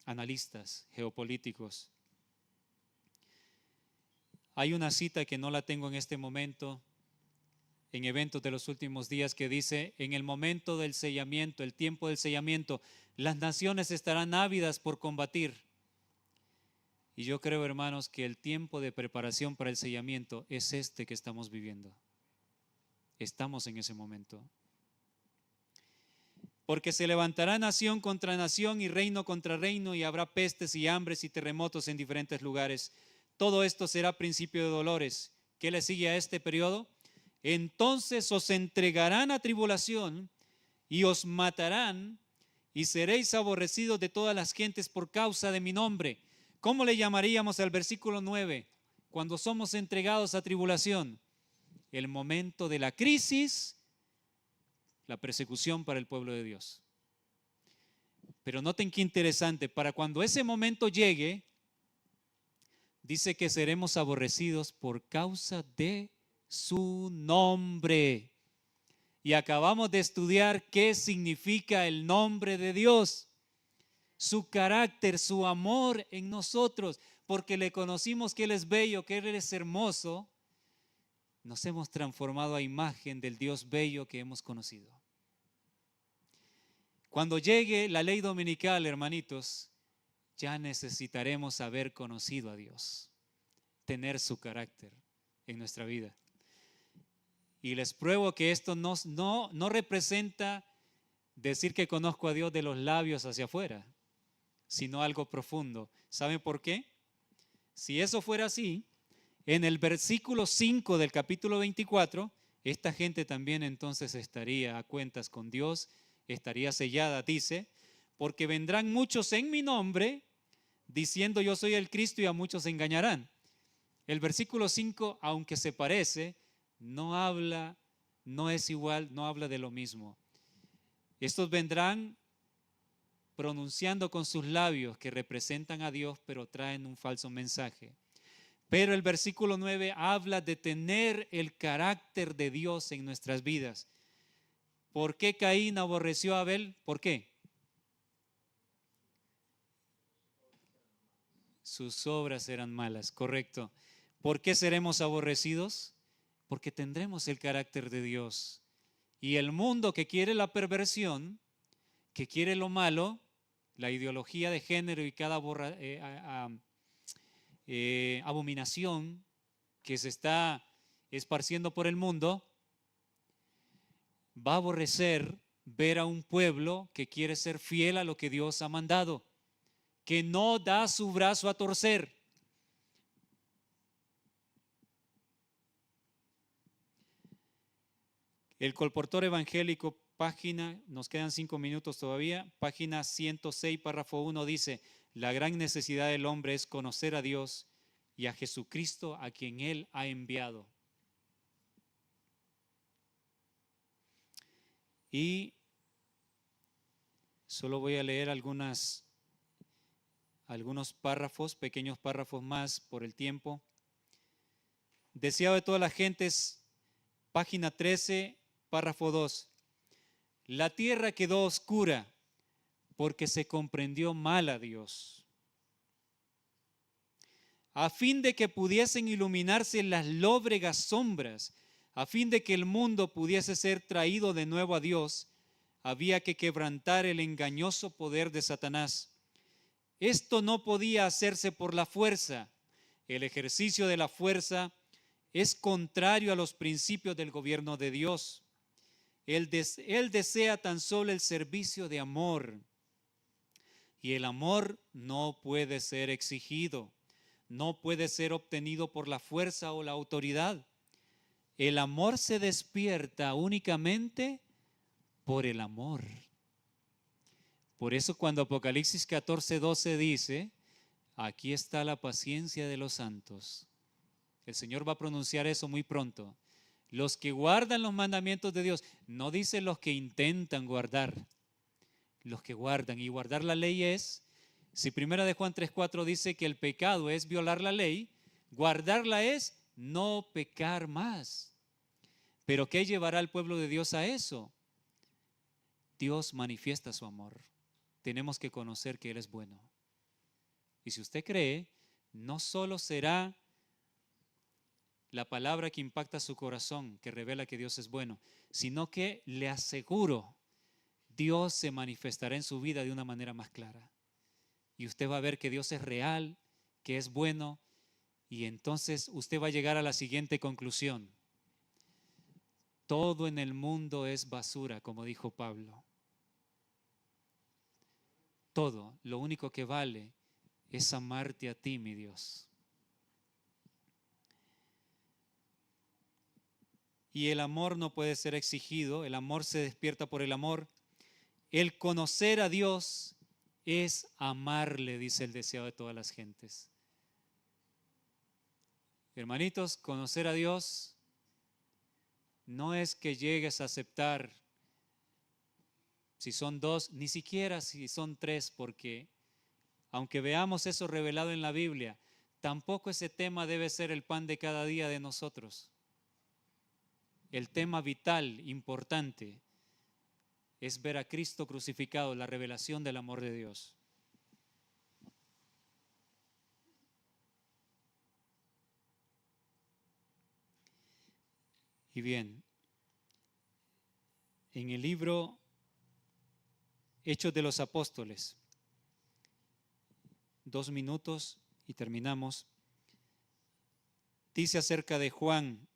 B: analistas geopolíticos. Hay una cita que no la tengo en este momento, en eventos de los últimos días, que dice: en el momento del sellamiento, el tiempo del sellamiento, las naciones estarán ávidas por combatir. Y yo creo, hermanos, que el tiempo de preparación para el sellamiento es este que estamos viviendo. Estamos en ese momento. Porque se levantará nación contra nación y reino contra reino, y habrá pestes y hambres y terremotos en diferentes lugares. Todo esto será principio de dolores. ¿Qué le sigue a este periodo? Entonces os entregarán a tribulación y os matarán, y seréis aborrecidos de todas las gentes por causa de mi nombre. ¿Cómo le llamaríamos al versículo 9 cuando somos entregados a tribulación? El momento de la crisis, la persecución para el pueblo de Dios. Pero noten qué interesante, para cuando ese momento llegue, dice que seremos aborrecidos por causa de su nombre. Y acabamos de estudiar qué significa el nombre de Dios, su carácter, su amor en nosotros, porque le conocimos que Él es bello, que Él es hermoso. Nos hemos transformado a imagen del Dios bello que hemos conocido. Cuando llegue la ley dominical, hermanitos, ya necesitaremos haber conocido a Dios, tener su carácter en nuestra vida. Y les pruebo que esto no representa decir que conozco a Dios de los labios hacia afuera, sino algo profundo. ¿Saben por qué? Si eso fuera así, en el versículo 5 del capítulo 24, esta gente también entonces estaría a cuentas con Dios, estaría sellada, dice, porque vendrán muchos en mi nombre, diciendo yo soy el Cristo, y a muchos engañarán. El versículo 5, aunque se parece, no habla, no es igual, no habla de lo mismo. Estos vendrán pronunciando con sus labios que representan a Dios, pero traen un falso mensaje. Pero el versículo 9 habla de tener el carácter de Dios en nuestras vidas. ¿Por qué Caín aborreció a Abel? ¿Por qué? Sus obras eran malas, correcto. ¿Por qué seremos aborrecidos? Porque tendremos el carácter de Dios. Y el mundo que quiere la perversión, que quiere lo malo, la ideología de género y cada abominación que se está esparciendo por el mundo, va a aborrecer ver a un pueblo que quiere ser fiel a lo que Dios ha mandado, que no da su brazo a torcer. El colportor evangélico, página, nos quedan 5 minutos todavía, página 106, párrafo 1, dice: la gran necesidad del hombre es conocer a Dios y a Jesucristo, a quien Él ha enviado. Y solo voy a leer algunas algunos párrafos, pequeños párrafos más por el tiempo. Deseado de todas las gentes, página 13, párrafo 2. La tierra quedó oscura porque se comprendió mal a Dios, a fin de que pudiesen iluminarse las lóbregas sombras, a fin de que el mundo pudiese ser traído de nuevo a Dios, había que quebrantar el engañoso poder de Satanás. Esto no podía hacerse por la fuerza. El ejercicio de la fuerza es contrario a los principios del gobierno de Dios. Él desea tan solo el servicio de amor. Y el amor no puede ser exigido, no puede ser obtenido por la fuerza o la autoridad. El amor se despierta únicamente por el amor. Por eso cuando Apocalipsis 14:12 dice, aquí está la paciencia de los santos. El Señor va a pronunciar eso muy pronto. Los que guardan los mandamientos de Dios, no dice los que intentan guardar, los que guardan. Y guardar la ley es, si 1 de Juan 3:4 dice que el pecado es violar la ley, guardarla es no pecar más. ¿Pero qué llevará al pueblo de Dios a eso? Dios manifiesta su amor. Tenemos que conocer que Él es bueno. Y si usted cree, no solo será la palabra que impacta su corazón, que revela que Dios es bueno, sino que le aseguro, Dios se manifestará en su vida de una manera más clara. Y usted va a ver que Dios es real, que es bueno, y entonces usted va a llegar a la siguiente conclusión. Todo en el mundo es basura, como dijo Pablo. Todo, lo único que vale es amarte a ti, mi Dios. Y el amor no puede ser exigido, el amor se despierta por el amor. El conocer a Dios es amarle, dice el deseado de todas las gentes. Hermanitos, conocer a Dios no es que llegues a aceptar si son dos, ni siquiera si son tres, porque aunque veamos eso revelado en la Biblia, tampoco ese tema debe ser el pan de cada día de nosotros. El tema vital, importante, es ver a Cristo crucificado, la revelación del amor de Dios. Y bien, en el libro Hechos de los Apóstoles, 2 minutos y terminamos, dice acerca de Juan,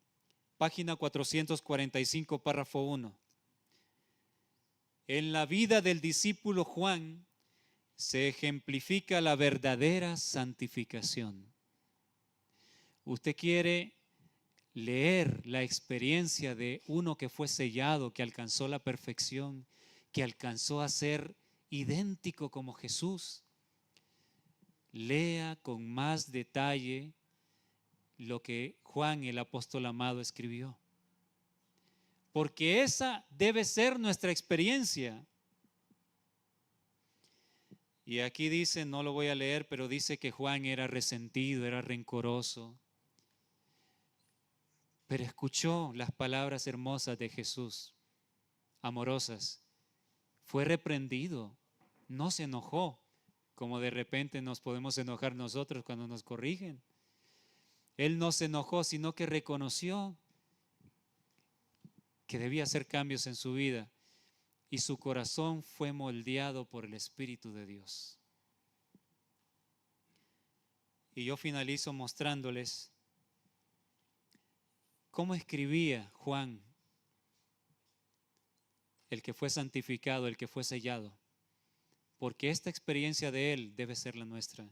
B: página 445, párrafo 1. En la vida del discípulo Juan se ejemplifica la verdadera santificación. Usted quiere leer la experiencia de uno que fue sellado, que alcanzó la perfección, que alcanzó a ser idéntico como Jesús. Lea con más detalle lo que Juan, el apóstol amado, escribió. Porque esa debe ser nuestra experiencia. Y aquí dice, no lo voy a leer, pero dice que Juan era resentido, era rencoroso. Pero escuchó las palabras hermosas de Jesús, amorosas. Fue reprendido, no se enojó, como de repente nos podemos enojar nosotros cuando nos corrigen. Él no se enojó, sino que reconoció que debía hacer cambios en su vida y su corazón fue moldeado por el Espíritu de Dios. Y yo finalizo mostrándoles cómo escribía Juan, el que fue santificado, el que fue sellado, porque esta experiencia de él debe ser la nuestra.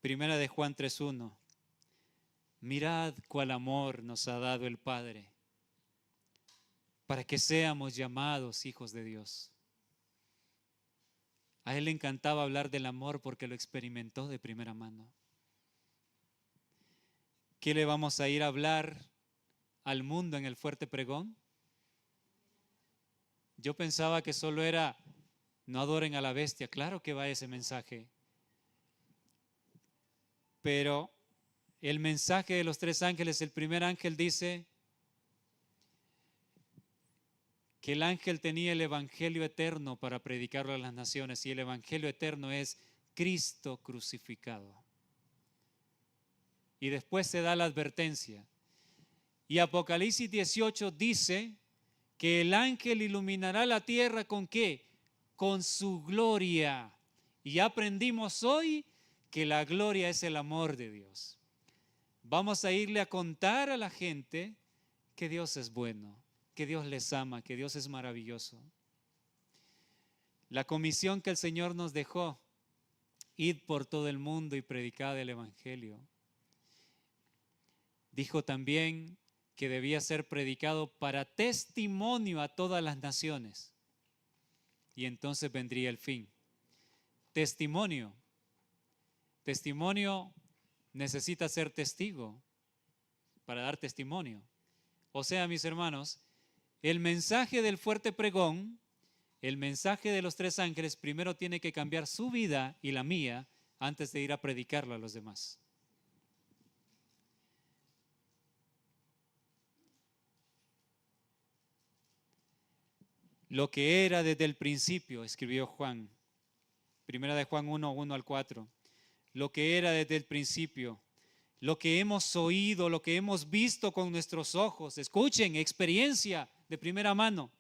B: Primera de Juan 3:1. Mirad cuál amor nos ha dado el Padre, para que seamos llamados hijos de Dios. A él le encantaba hablar del amor porque lo experimentó de primera mano. ¿Qué le vamos a ir a hablar al mundo en el fuerte pregón? Yo pensaba que solo era no adoren a la bestia. Claro que va ese mensaje, Pero el mensaje de los tres ángeles, el primer ángel dice que el ángel tenía el evangelio eterno para predicarlo a las naciones, y el evangelio eterno es Cristo crucificado. Y después se da la advertencia. Y Apocalipsis 18 dice que el ángel iluminará la tierra ¿con qué? Con su gloria. Y aprendimos hoy que la gloria es el amor de Dios. Vamos a irle a contar a la gente que Dios es bueno, que Dios les ama, que Dios es maravilloso. La comisión que el Señor nos dejó, id por todo el mundo y predicad el evangelio. Dijo también que debía ser predicado para testimonio a todas las naciones. Y entonces vendría el fin. Testimonio. Testimonio necesita ser testigo para dar testimonio. O sea, mis hermanos, el mensaje del fuerte pregón, el mensaje de los tres ángeles, primero tiene que cambiar su vida y la mía antes de ir a predicarlo a los demás. Lo que era desde el principio, escribió Juan, primera de Juan 1, 1 al 4. Lo que era desde el principio, lo que hemos oído, lo que hemos visto con nuestros ojos. Escuchen, experiencia de primera mano.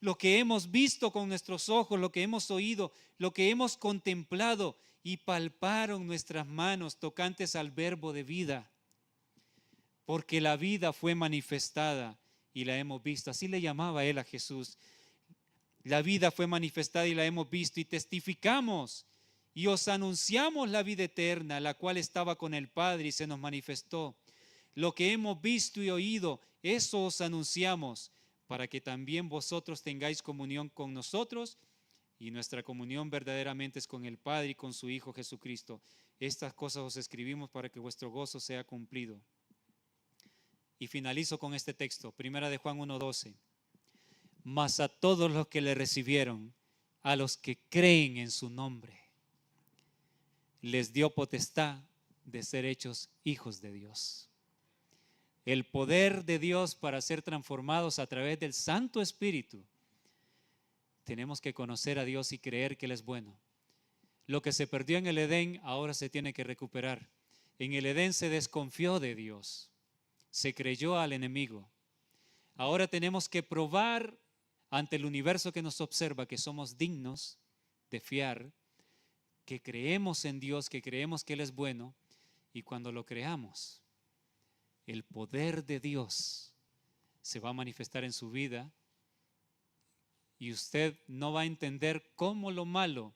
B: Lo que hemos visto con nuestros ojos, lo que hemos oído, lo que hemos contemplado y palparon nuestras manos tocantes al verbo de vida. Porque la vida fue manifestada y la hemos visto. Así le llamaba él a Jesús. La vida fue manifestada y la hemos visto y testificamos y os anunciamos la vida eterna, la cual estaba con el Padre y se nos manifestó. Lo que hemos visto y oído, eso os anunciamos, para que también vosotros tengáis comunión con nosotros, y nuestra comunión verdaderamente es con el Padre y con su Hijo Jesucristo. Estas cosas os escribimos para que vuestro gozo sea cumplido. Y finalizo con este texto, primera de Juan 1:12. Mas a todos los que le recibieron, a los que creen en su nombre, les dio potestad de ser hechos hijos de Dios. El poder de Dios para ser transformados a través del Santo Espíritu. Tenemos que conocer a Dios y creer que Él es bueno. Lo que se perdió en el Edén ahora se tiene que recuperar. En el Edén se desconfió de Dios, se creyó al enemigo. Ahora tenemos que probar ante el universo que nos observa que somos dignos de fiar, que creemos en Dios, que creemos que Él es bueno, y cuando lo creamos, el poder de Dios se va a manifestar en su vida y usted no va a entender cómo lo malo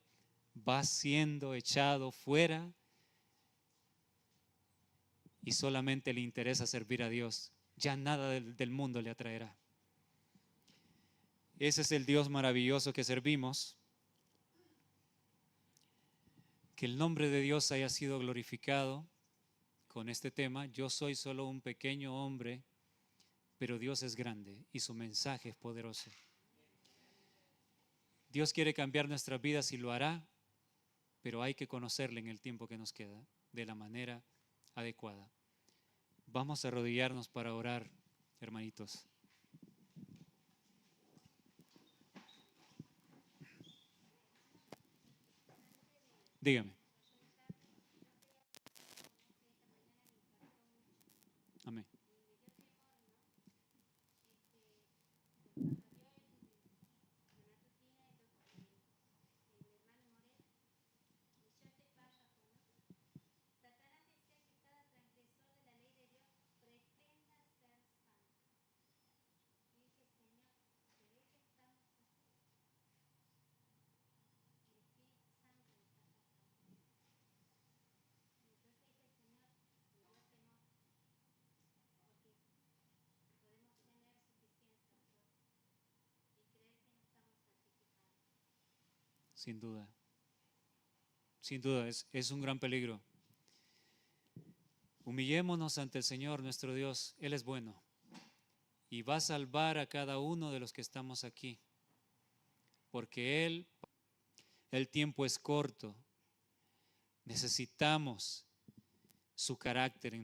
B: va siendo echado fuera y solamente le interesa servir a Dios. Ya nada del mundo le atraerá. Ese es el Dios maravilloso que servimos. Que el nombre de Dios haya sido glorificado con este tema. Yo soy solo un pequeño hombre, pero Dios es grande y su mensaje es poderoso. Dios quiere cambiar nuestras vidas y lo hará, pero hay que conocerle en el tiempo que nos queda de la manera adecuada. Vamos a arrodillarnos para orar, hermanitos. Dígame. Amén. Sin duda. Sin duda, es un gran peligro. Humillémonos ante el Señor, nuestro Dios. Él es bueno y va a salvar a cada uno de los que estamos aquí, porque el tiempo es corto. Necesitamos su carácter en